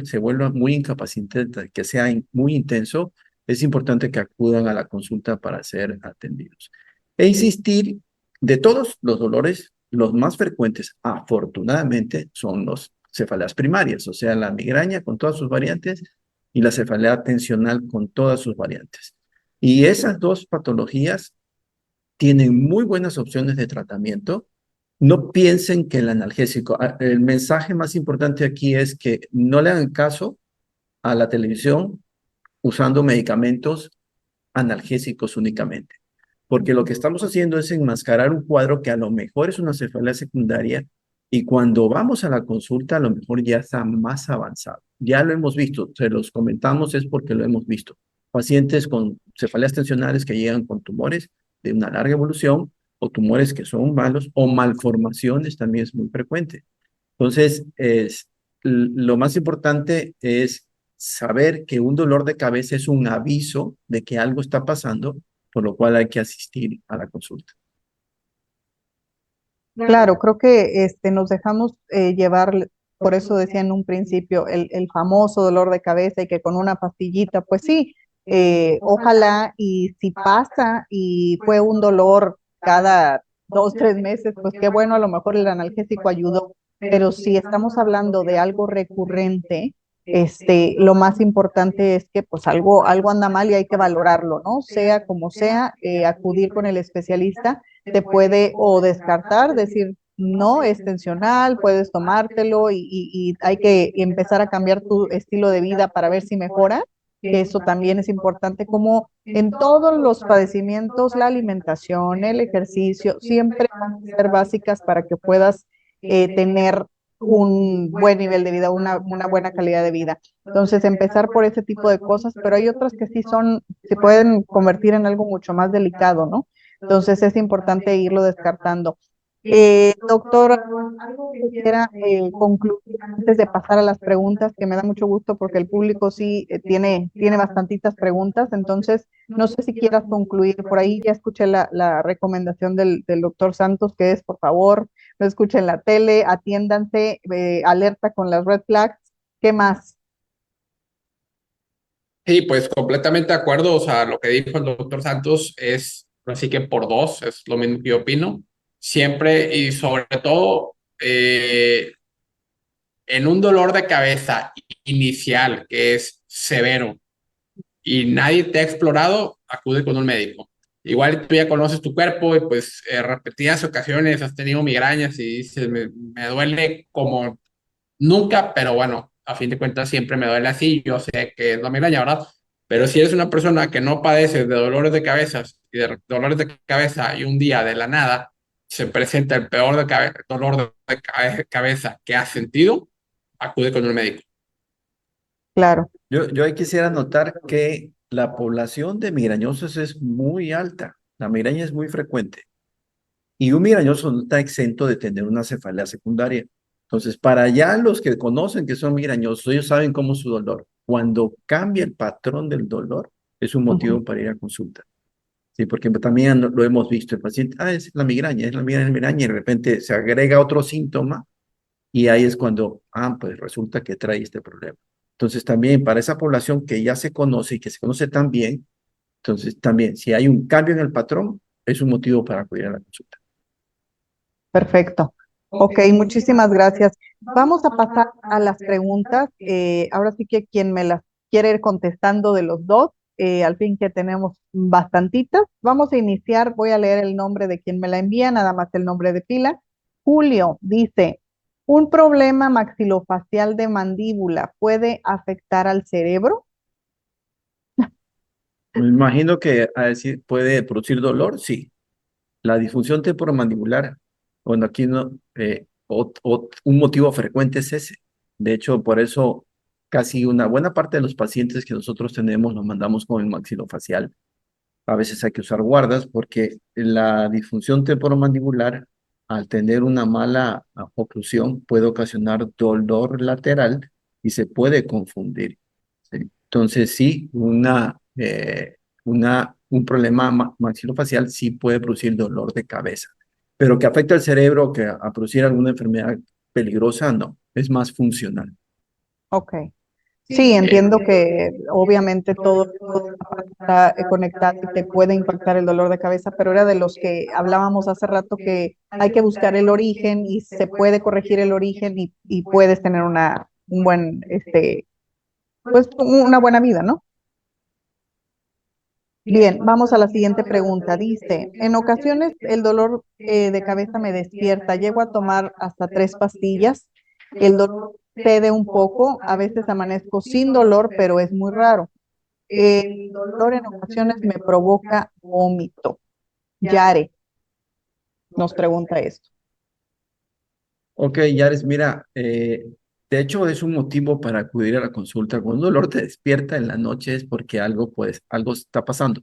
se vuelva muy incapacitante, que sea muy intenso, es importante que acudan a la consulta para ser atendidos. E insistir, de todos los dolores, los más frecuentes, afortunadamente, son los cefaleas primarias, o sea, la migraña con todas sus variantes y la cefalea tensional con todas sus variantes. Y esas dos patologías tienen muy buenas opciones de tratamiento. No piensen que el analgésico, el mensaje más importante aquí es que no le hagan caso a la televisión usando medicamentos analgésicos únicamente, porque lo que estamos haciendo es enmascarar un cuadro que a lo mejor es una cefalea secundaria y cuando vamos a la consulta a lo mejor ya está más avanzado. Ya lo hemos visto, se los comentamos es porque lo hemos visto. Pacientes con cefaleas tensionales que llegan con tumores de una larga evolución o tumores que son malos o malformaciones también es muy frecuente. Entonces, lo más importante es saber que un dolor de cabeza es un aviso de que algo está pasando, por lo cual hay que asistir a la consulta. Claro, creo que nos dejamos llevar, por eso decía en un principio, el famoso dolor de cabeza y que con una pastillita, pues sí, ojalá y si pasa y fue un dolor cada 2, 3 meses, pues qué bueno, a lo mejor el analgésico ayudó, pero si estamos hablando de algo recurrente, lo más importante es que pues algo anda mal y hay que valorarlo, ¿no? Sea como sea, acudir con el especialista te puede o descartar, decir, no, es tensional, puedes tomártelo y hay que empezar a cambiar tu estilo de vida para ver si mejora, que eso también es importante, como en todos los padecimientos, la alimentación, el ejercicio, siempre van a ser básicas para que puedas tener un buen nivel de vida, una buena calidad de vida. Entonces, empezar por ese tipo de cosas, pero hay otras que sí se pueden convertir en algo mucho más delicado, ¿no? Entonces es importante irlo descartando. Doctor, algo que quiera concluir antes de pasar a las preguntas, que me da mucho gusto porque el público sí tiene bastantitas preguntas, entonces no sé si quieras concluir. Por ahí ya escuché la recomendación del doctor Santos, que es, por favor, no escuchen la tele, atiéndanse, alerta con las red flags. ¿Qué más? Sí, pues completamente de acuerdo. O sea, lo que dijo el doctor Santos es, así que por dos, es lo mismo que yo opino. Siempre y sobre todo en un dolor de cabeza inicial que es severo y nadie te ha explorado, acude con un médico. Igual tú ya conoces tu cuerpo y pues repetidas ocasiones has tenido migrañas y dices, me duele como nunca, pero bueno, a fin de cuentas siempre me duele así, yo sé que es la migraña, ¿verdad? Pero si eres una persona que no padece de dolores de cabezas y de dolores de cabeza y un día de la nada se presenta el peor dolor de cabeza que has sentido, acude con un médico. Claro, Yo ahí quisiera notar que la población de migrañosos es muy alta. La migraña es muy frecuente. Y un migrañoso no está exento de tener una cefalea secundaria. Entonces, para allá los que conocen que son migrañosos, ellos saben cómo es su dolor. Cuando cambia el patrón del dolor, es un ujú, motivo para ir a consulta. Sí, porque también lo hemos visto. El paciente, es la migraña, es la migraña, y de repente se agrega otro síntoma y ahí es cuando, pues resulta que trae este problema. Entonces, también para esa población que ya se conoce y que se conoce tan bien, entonces también, si hay un cambio en el patrón, es un motivo para acudir a la consulta. perfecto. Ok, muchísimas gracias. Vamos a pasar a las preguntas. Ahora sí que quien me las quiere ir contestando de los dos, al fin que tenemos bastantitas. Vamos a iniciar, voy a leer el nombre de quien me la envía, nada más el nombre de pila. Julio dice, ¿un problema maxilofacial de mandíbula puede afectar al cerebro? Me imagino que a decir, puede producir dolor, sí. La disfunción temporomandibular, bueno, aquí no, un motivo frecuente es ese. De hecho, por eso casi una buena parte de los pacientes que nosotros tenemos los mandamos con el maxilofacial. A veces hay que usar guardas porque la disfunción temporomandibular, al tener una mala oclusión, puede ocasionar dolor lateral y se puede confundir. ¿Sí? Entonces, sí, un problema maxilofacial sí puede producir dolor de cabeza, pero que afecte al cerebro, que a producir alguna enfermedad peligrosa, no, es más funcional. Ok. Sí, Eh, entiendo que obviamente todo está conectado y te puede impactar el dolor de cabeza, pero era de los que hablábamos hace rato que hay que buscar el origen y se puede corregir el origen y puedes tener un buen, pues una buena vida, ¿no? Bien, vamos a la siguiente pregunta. Dice, en ocasiones el dolor de cabeza me despierta. Llego a tomar hasta 3 pastillas. El dolor cede un poco. A veces amanezco sin dolor, pero es muy raro. El dolor en ocasiones me provoca vómito. Yare nos pregunta esto. Ok, Yares, mira, de hecho es un motivo para acudir a la consulta. Cuando un dolor te despierta en la noche es porque algo, pues, algo está pasando.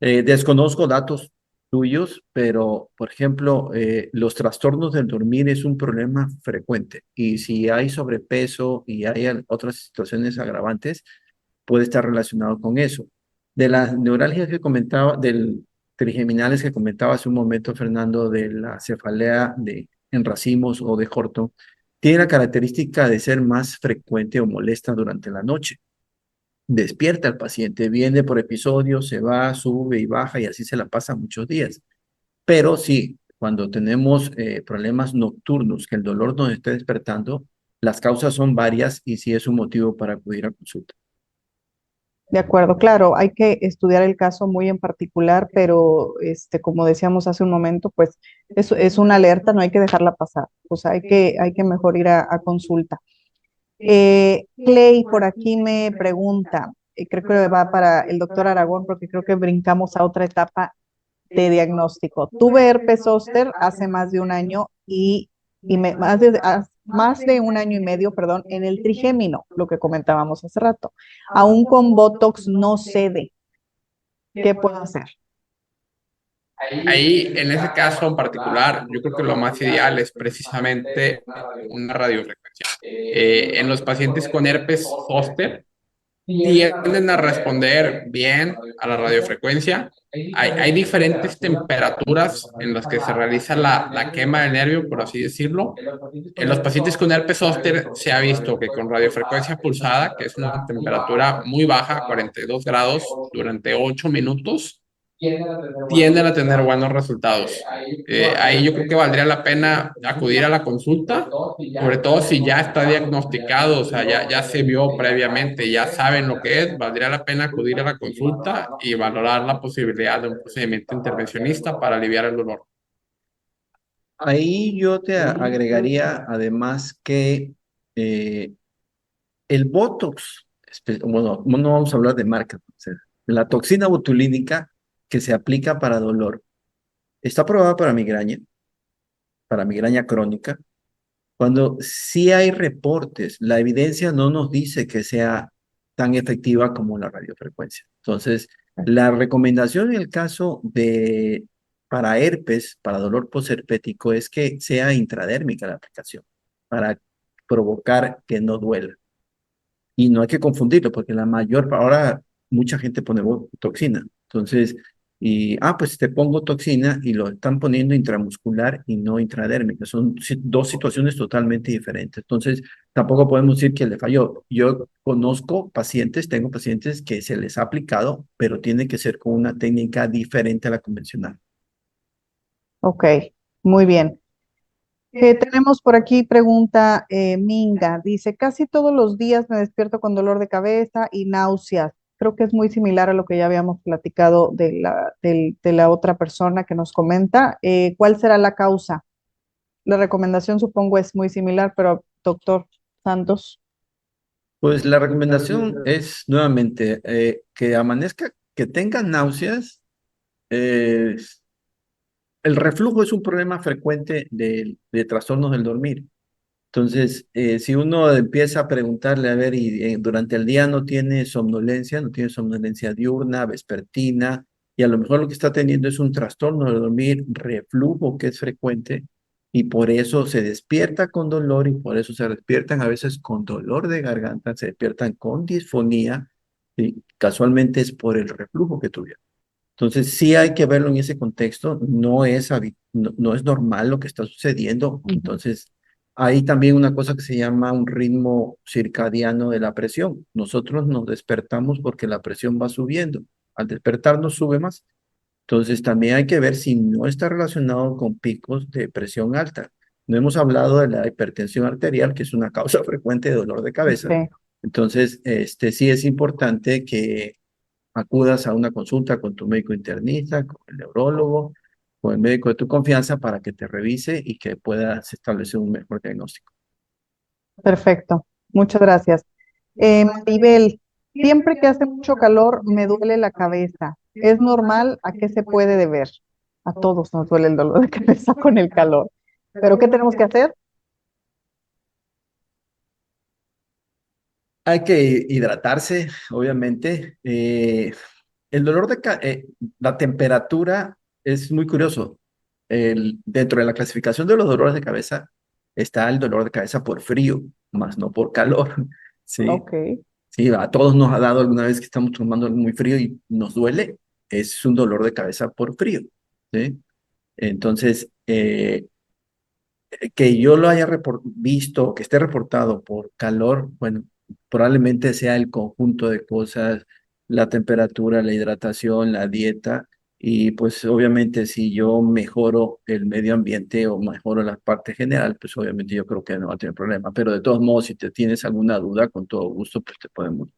Desconozco datos tuyos, pero, por ejemplo, los trastornos del dormir es un problema frecuente. Y si hay sobrepeso y hay otras situaciones agravantes, puede estar relacionado con eso. De las neuralgias que comentaba, del trigeminales que comentaba hace un momento, Fernando, de la cefalea en racimos o de Horton, tiene la característica de ser más frecuente o molesta durante la noche. Despierta al paciente, viene por episodios, se va, sube y baja y así se la pasa muchos días. Pero sí, cuando tenemos problemas nocturnos, que el dolor nos esté despertando, las causas son varias y sí es un motivo para acudir a consulta. De acuerdo, claro, hay que estudiar el caso muy en particular, pero como decíamos hace un momento, pues es una alerta, no hay que dejarla pasar, pues hay que mejor ir a consulta. Clay por aquí me pregunta, creo que va para el doctor Aragón, porque creo que brincamos a otra etapa de diagnóstico. Tuve herpes zóster hace más de un año más de un año y medio, perdón, en el trigémino, lo que comentábamos hace rato. Aún con Botox no cede. ¿Qué puedo hacer? Ahí, en ese caso en particular, yo creo que lo más ideal es precisamente una radiofrecuencia. En los pacientes con herpes zóster, tienden a responder bien a la radiofrecuencia. Hay diferentes temperaturas en las que se realiza la quema del nervio, por así decirlo. En los pacientes con herpes zóster se ha visto que con radiofrecuencia pulsada, que es una temperatura muy baja, 42 grados, durante 8 minutos, tienden a tener buenos resultados. Ahí yo creo que valdría la pena acudir a la consulta, sobre todo si ya está diagnosticado, o sea, ya se vio previamente, ya saben lo que es, valdría la pena acudir a la consulta y valorar la posibilidad de un procedimiento intervencionista para aliviar el dolor. Ahí yo te agregaría además que eh, el Botox, bueno, no vamos a hablar de marca, o sea, la toxina botulínica que se aplica para dolor, está aprobada para migraña crónica, cuando sí hay reportes, la evidencia no nos dice que sea tan efectiva como la radiofrecuencia. Entonces, la recomendación en el caso de para herpes, para dolor posherpético, es que sea intradérmica la aplicación para provocar que no duela. Y no hay que confundirlo, porque ahora mucha gente pone toxina. Entonces, pues te pongo toxina y lo están poniendo intramuscular y no intradérmica. Son dos situaciones totalmente diferentes. Entonces, tampoco podemos decir que le falló. Yo tengo pacientes que se les ha aplicado, pero tiene que ser con una técnica diferente a la convencional. Ok, muy bien. Tenemos por aquí pregunta Minga. Dice, casi todos los días me despierto con dolor de cabeza y náuseas. Creo que es muy similar a lo que ya habíamos platicado de la otra persona que nos comenta. ¿Cuál será la causa? La recomendación supongo es muy similar, pero doctor Santos. Pues la recomendación es nuevamente que amanezca, que tenga náuseas. eh, el reflujo es un problema frecuente de trastornos del dormir. Entonces, si uno empieza a preguntarle, a ver, y durante el día no tiene somnolencia diurna, vespertina, y a lo mejor lo que está teniendo es un trastorno de dormir, reflujo que es frecuente, y por eso se despierta con dolor, y por eso se despiertan a veces con dolor de garganta, se despiertan con disfonía, y casualmente es por el reflujo que tuvieron. Entonces, sí hay que verlo en ese contexto, no es normal lo que está sucediendo. Entonces, hay también una cosa que se llama un ritmo circadiano de la presión. Nosotros nos despertamos porque la presión va subiendo. Al despertarnos sube más. Entonces, también hay que ver si no está relacionado con picos de presión alta. No hemos hablado de la hipertensión arterial, que es una causa frecuente de dolor de cabeza. Sí. Entonces, sí es importante que acudas a una consulta con tu médico internista, con el neurólogo, con el médico de tu confianza para que te revise y que puedas establecer un mejor diagnóstico. Perfecto. Muchas gracias. Maribel, siempre que hace mucho calor me duele la cabeza. ¿Es normal? ¿A qué se puede deber? A todos nos duele el dolor de cabeza con el calor. ¿Pero qué tenemos que hacer? Hay que hidratarse, obviamente. El dolor la temperatura es muy curioso. Dentro de la clasificación de los dolores de cabeza está el dolor de cabeza por frío, más no por calor. Sí, Ok, sí, a todos nos ha dado alguna vez que estamos tomando algo muy frío y nos duele. Es un dolor de cabeza por frío. ¿Sí? Entonces, que yo lo haya visto, que esté reportado por calor, bueno, probablemente sea el conjunto de cosas, la temperatura, la hidratación, la dieta, y pues obviamente si yo mejoro el medio ambiente o mejoro la parte general, pues obviamente yo creo que no va a tener problema, pero de todos modos, si te tienes alguna duda, con todo gusto, pues te podemos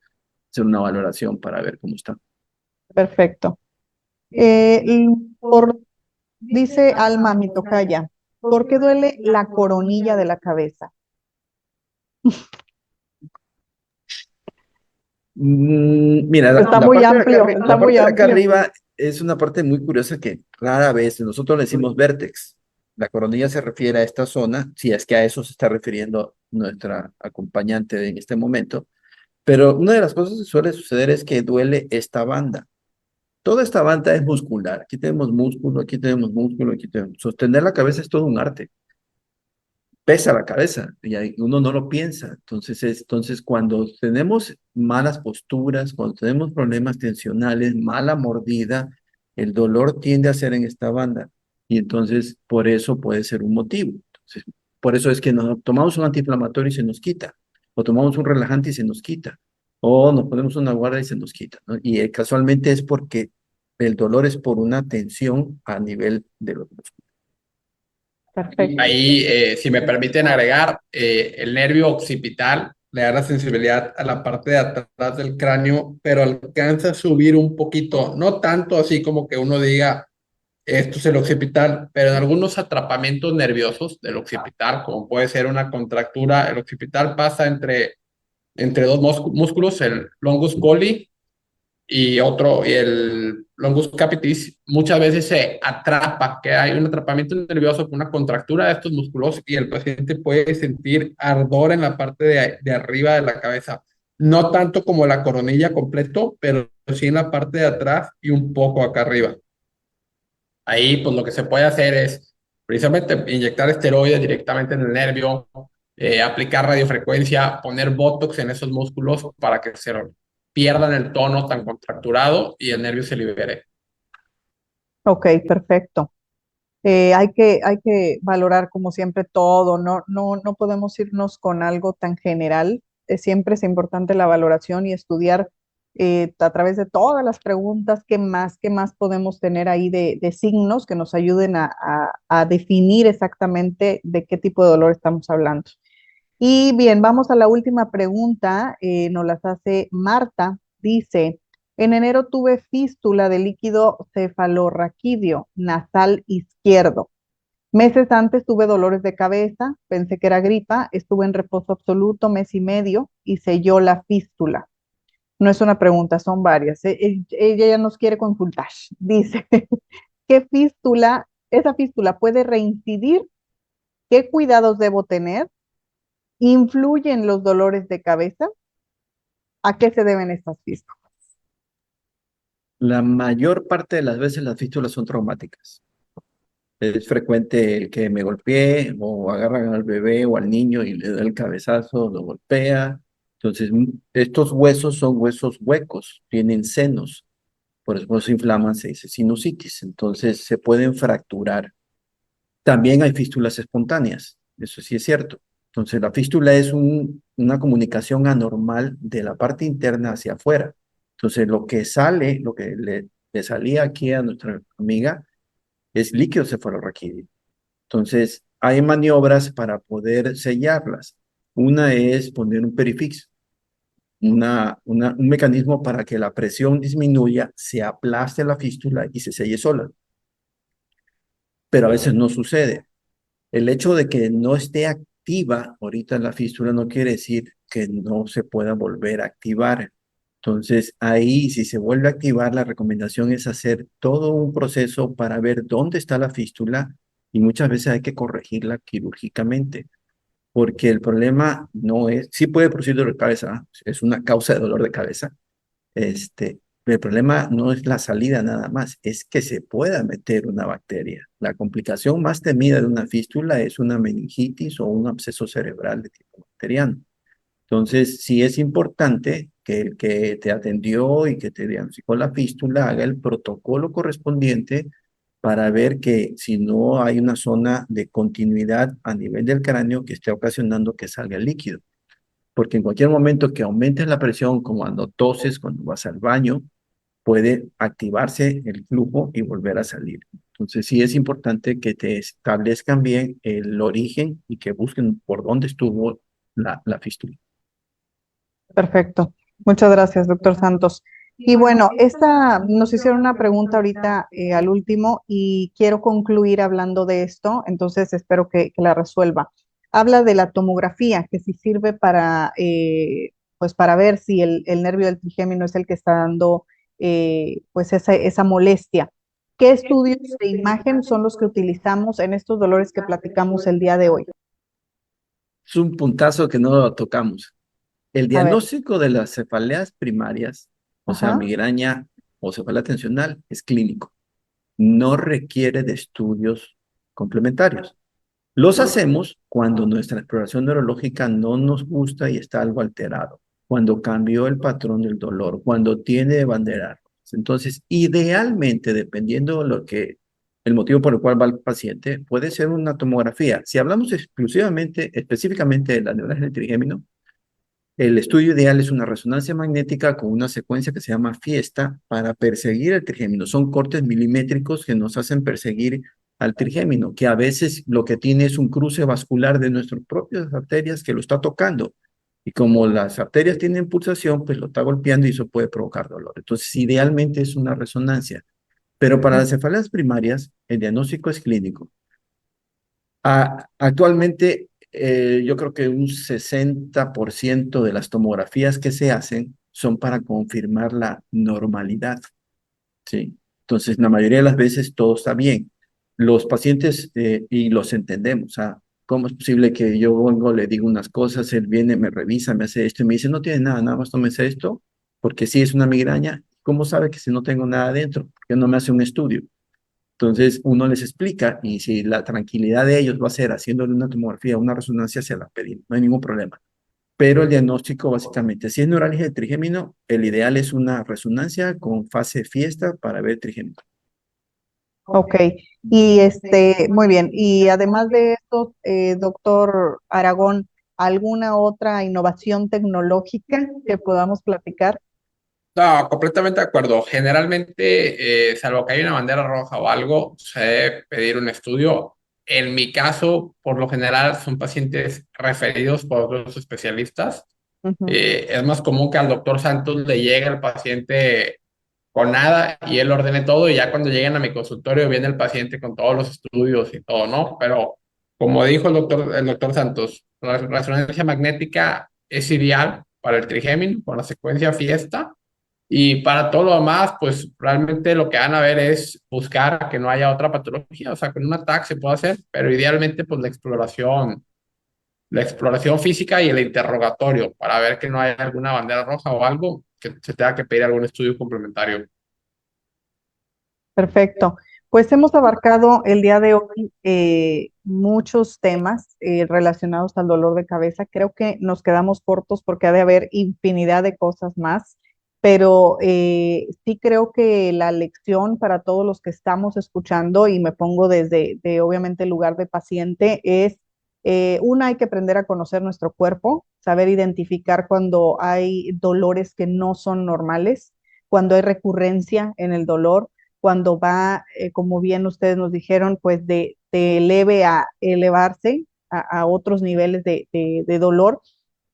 hacer una valoración para ver cómo está. perfecto. Dice Alma, mi tocaya, ¿por qué duele la coronilla de la cabeza? Mira, Está muy amplio, está la muy parte de acá amplio. arriba es una parte muy curiosa que rara vez nosotros le decimos vértex. La coronilla se refiere a esta zona, si es que a eso se está refiriendo nuestra acompañante en este momento. Pero una de las cosas que suele suceder es que duele esta banda. Toda esta banda es muscular. Aquí tenemos músculo, aquí tenemos músculo, aquí tenemos. Sostener la cabeza es todo un arte, pesa la cabeza y ahí uno no lo piensa. Entonces, cuando tenemos malas posturas, cuando tenemos problemas tensionales, mala mordida, el dolor tiende a ser en esta banda. Y entonces, por eso puede ser un motivo. Entonces, por eso es que nos tomamos un antiinflamatorio y se nos quita, o tomamos un relajante y se nos quita, o nos ponemos una guardia y se nos quita, ¿no? Y casualmente es porque el dolor es por una tensión a nivel de los músculos. Perfecto. Ahí, si me permiten agregar, el nervio occipital le da la sensibilidad a la parte de atrás del cráneo, pero alcanza a subir un poquito, no tanto así como que uno diga, esto es el occipital, pero en algunos atrapamientos nerviosos del occipital, como puede ser una contractura, el occipital pasa entre dos músculos, el longus colli y el longus capitis, muchas veces se atrapa, que hay un atrapamiento nervioso con una contractura de estos músculos y el paciente puede sentir ardor en la parte de arriba de la cabeza. No tanto como la coronilla completo, pero sí en la parte de atrás y un poco acá arriba. Ahí, pues lo que se puede hacer es precisamente inyectar esteroides directamente en el nervio, aplicar radiofrecuencia, poner Botox en esos músculos para que se pierdan el tono tan contracturado y el nervio se libere. Ok, perfecto. Hay que valorar como siempre todo, no podemos irnos con algo tan general. Siempre es importante la valoración y estudiar a través de todas las preguntas qué más podemos tener ahí de signos que nos ayuden a definir exactamente de qué tipo de dolor estamos hablando. Y bien, vamos a la última pregunta, nos las hace Marta. Dice, en enero tuve fístula de líquido cefalorraquídeo nasal izquierdo. Meses antes tuve dolores de cabeza, pensé que era gripa, estuve en reposo absoluto mes y medio y selló la fístula. No es una pregunta, son varias. Ella ya nos quiere consultar. Dice, ¿qué fístula, esa fístula puede reincidir? ¿Qué cuidados debo tener? ¿Influyen los dolores de cabeza? ¿A qué se deben estas fístulas? La mayor parte de las veces las fístulas son traumáticas. Es frecuente el que me golpee o agarran al bebé o al niño y le da el cabezazo, lo golpea. Entonces, estos huesos son huesos huecos, tienen senos, por eso se inflaman, se dice sinusitis. Entonces, se pueden fracturar. También hay fístulas espontáneas, eso sí es cierto. Entonces, la fístula es una comunicación anormal de la parte interna hacia afuera. Entonces, lo que sale, lo que le salía aquí a nuestra amiga, es líquido cefalorraquídeo. Entonces, hay maniobras para poder sellarlas. Una es poner un perifix. un mecanismo para que la presión disminuya, se aplaste la fístula y se selle sola. Pero a veces no sucede. El hecho de que no esté activa ahorita la fístula no quiere decir que no se pueda volver a activar. Entonces, ahí, si se vuelve a activar, la recomendación es hacer todo un proceso para ver dónde está la fístula y muchas veces hay que corregirla quirúrgicamente, porque el problema no es, sí puede producir dolor de cabeza, es una causa de dolor de cabeza, el problema no es la salida nada más, es que se pueda meter una bacteria. La complicación más temida de una fístula es una meningitis o un absceso cerebral de tipo bacteriano. Entonces, sí es importante que el que te atendió y que te diagnosticó la fístula haga el protocolo correspondiente para ver que si no hay una zona de continuidad a nivel del cráneo que esté ocasionando que salga el líquido. Porque en cualquier momento que aumentes la presión, como cuando toses, cuando vas al baño, puede activarse el flujo y volver a salir. Entonces sí es importante que te establezcan bien el origen y que busquen por dónde estuvo la fístula. Perfecto. Muchas gracias, doctor Santos. Y bueno, esta nos hicieron una pregunta ahorita al último y quiero concluir hablando de esto, entonces espero que la resuelva. Habla de la tomografía, que si sirve para, pues para ver si el nervio del trigémino es el que está dando pues esa molestia. ¿Qué estudios de imagen son los que utilizamos en estos dolores que platicamos el día de hoy? Es un puntazo que no lo tocamos. El A ver, diagnóstico de las cefaleas primarias, o sea, ajá. migraña o cefalea tensional, es clínico. No requiere de estudios complementarios. Los hacemos cuando nuestra exploración neurológica no nos gusta y está algo alterado, cuando cambió el patrón del dolor, cuando tiene bandera. Entonces, idealmente, dependiendo de el motivo por el cual va el paciente, puede ser una tomografía. Si hablamos específicamente de la neuralgia del trigémino, el estudio ideal es una resonancia magnética con una secuencia que se llama Fiesta para perseguir el trigémino. Son cortes milimétricos que nos hacen perseguir al trigémino, que a veces lo que tiene es un cruce vascular de nuestras propias arterias que lo está tocando. Y como las arterias tienen pulsación, pues lo está golpeando y eso puede provocar dolor. Entonces, idealmente es una resonancia. Pero para las cefaleas primarias, el diagnóstico es clínico. Actualmente, yo creo que un 60% de las tomografías que se hacen son para confirmar la normalidad, ¿sí? Entonces, la mayoría de las veces todo está bien. Los pacientes, y los entendemos, o sea, ¿cómo es posible que yo vengo, le digo unas cosas, él viene, me revisa, me hace esto y me dice, no tiene nada, nada más tómese esto, porque sí es una migraña? ¿Cómo sabe que si no tengo nada adentro? ¿Por qué no me hace un estudio? Entonces uno les explica y si la tranquilidad de ellos va a ser haciéndole una tomografía, una resonancia, se la pedimos, no hay ningún problema. Pero el diagnóstico básicamente, si es neuralgia de trigémino, el ideal es una resonancia con fase fiesta para ver trigémino. Ok, y muy bien. Y además de esto, doctor Aragón, ¿alguna otra innovación tecnológica que podamos platicar? No, completamente de acuerdo. Generalmente, salvo que haya una bandera roja o algo, se debe pedir un estudio. En mi caso, por lo general, son pacientes referidos por otros especialistas. Ujú. Es más común que al doctor Santos le llegue el paciente con nada y él ordene todo y ya cuando lleguen a mi consultorio viene el paciente con todos los estudios y todo, ¿no? Pero como dijo el doctor Santos, la resonancia magnética es ideal para el trigémino con la secuencia fiesta y para todo lo demás, pues realmente lo que van a ver es buscar que no haya otra patología, o sea, con un ataque se puede hacer, pero idealmente pues la exploración física y el interrogatorio para ver que no haya alguna bandera roja o algo que se tenga que pedir algún estudio complementario. Perfecto. Pues hemos abarcado el día de hoy muchos temas relacionados al dolor de cabeza. Creo que nos quedamos cortos porque ha de haber infinidad de cosas más, pero sí creo que la lección para todos los que estamos escuchando, y me pongo desde obviamente el lugar de paciente, es una, hay que aprender a conocer nuestro cuerpo, saber identificar cuando hay dolores que no son normales, cuando hay recurrencia en el dolor, cuando va, como bien ustedes nos dijeron, pues de leve a elevarse a otros niveles de dolor.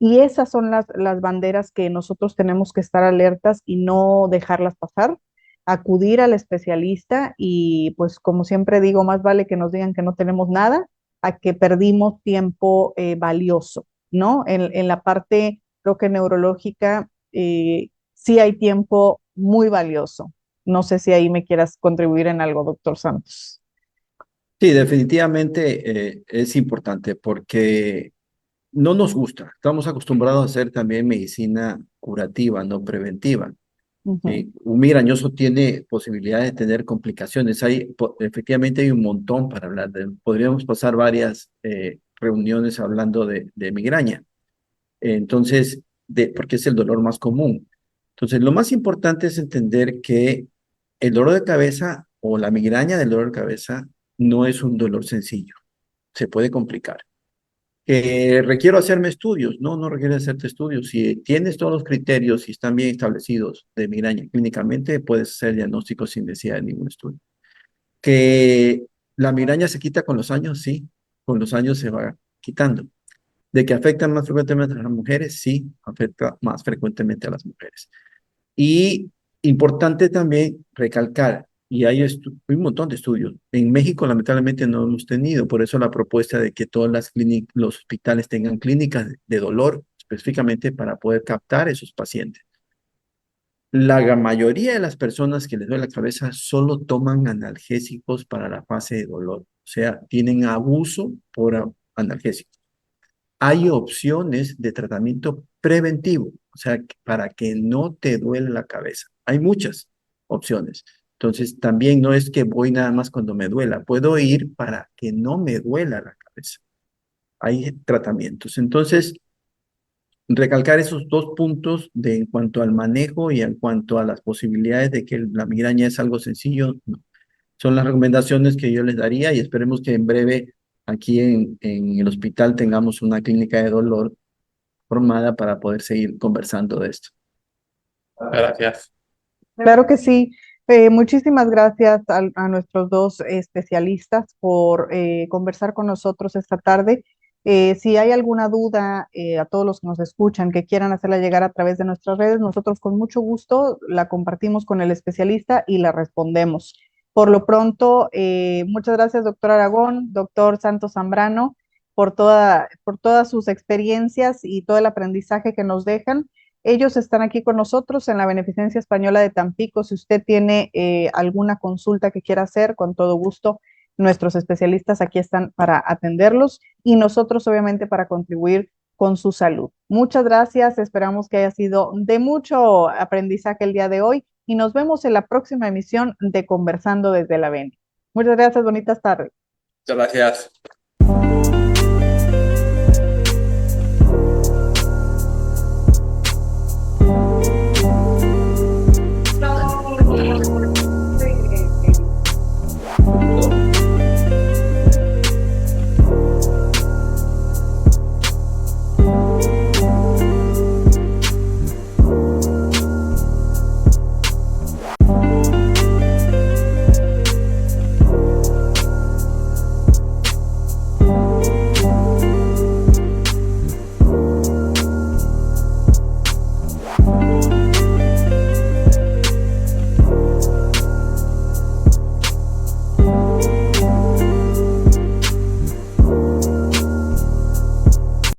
Y esas son las banderas que nosotros tenemos que estar alertas y no dejarlas pasar, acudir al especialista y pues como siempre digo, más vale que nos digan que no tenemos nada a que perdimos tiempo valioso, ¿no? En la parte, creo que neurológica, sí hay tiempo muy valioso. No sé si ahí me quieras contribuir en algo, doctor Santos. Sí, definitivamente es importante porque no nos gusta. Estamos acostumbrados a hacer también medicina curativa, no preventiva. Ujú, Un migrañoso tiene posibilidad de tener complicaciones. Efectivamente hay un montón para hablar de. Podríamos pasar varias reuniones hablando de migraña. Entonces, porque es el dolor más común. Entonces, lo más importante es entender que el dolor de cabeza o la migraña del dolor de cabeza no es un dolor sencillo. Se puede complicar. Requiero hacerme estudios. No, no requiere hacerte estudios. Si tienes todos los criterios y están bien establecidos de migraña clínicamente, puedes hacer diagnóstico sin necesidad de ningún estudio. Que la migraña se quita con los años, sí, con los años se va quitando. De que afectan más frecuentemente a las mujeres, sí, afecta más frecuentemente a las mujeres. Y importante también recalcar, y hay un montón de estudios. En México, lamentablemente, no hemos tenido, por eso la propuesta de que todas las los hospitales tengan clínicas de dolor, específicamente para poder captar esos pacientes. La mayoría de las personas que les duele la cabeza solo toman analgésicos para la fase de dolor, o sea, tienen abuso por analgésicos. Hay opciones de tratamiento preventivo, o sea, para que no te duele la cabeza. Hay muchas opciones. Entonces, también no es que voy nada más cuando me duela, puedo ir para que no me duela la cabeza. Hay tratamientos. Entonces, recalcar esos dos puntos en cuanto al manejo y en cuanto a las posibilidades de que la migraña es algo sencillo, no. Son las recomendaciones que yo les daría y esperemos que en breve aquí en el hospital tengamos una clínica de dolor formada para poder seguir conversando de esto. Gracias. Claro que sí. Muchísimas gracias a nuestros dos especialistas por conversar con nosotros esta tarde. Si hay alguna duda a todos los que nos escuchan que quieran hacerla llegar a través de nuestras redes, nosotros con mucho gusto la compartimos con el especialista y la respondemos. Por lo pronto, muchas gracias, doctor Aragón, doctor Santos Zambrano, por todas sus experiencias y todo el aprendizaje que nos dejan. Ellos están aquí con nosotros en la Beneficencia Española de Tampico. Si usted tiene alguna consulta que quiera hacer, con todo gusto, nuestros especialistas aquí están para atenderlos y nosotros obviamente para contribuir con su salud. Muchas gracias, esperamos que haya sido de mucho aprendizaje el día de hoy y nos vemos en la próxima emisión de Conversando desde la Bene. Muchas gracias, bonitas tardes. Muchas gracias.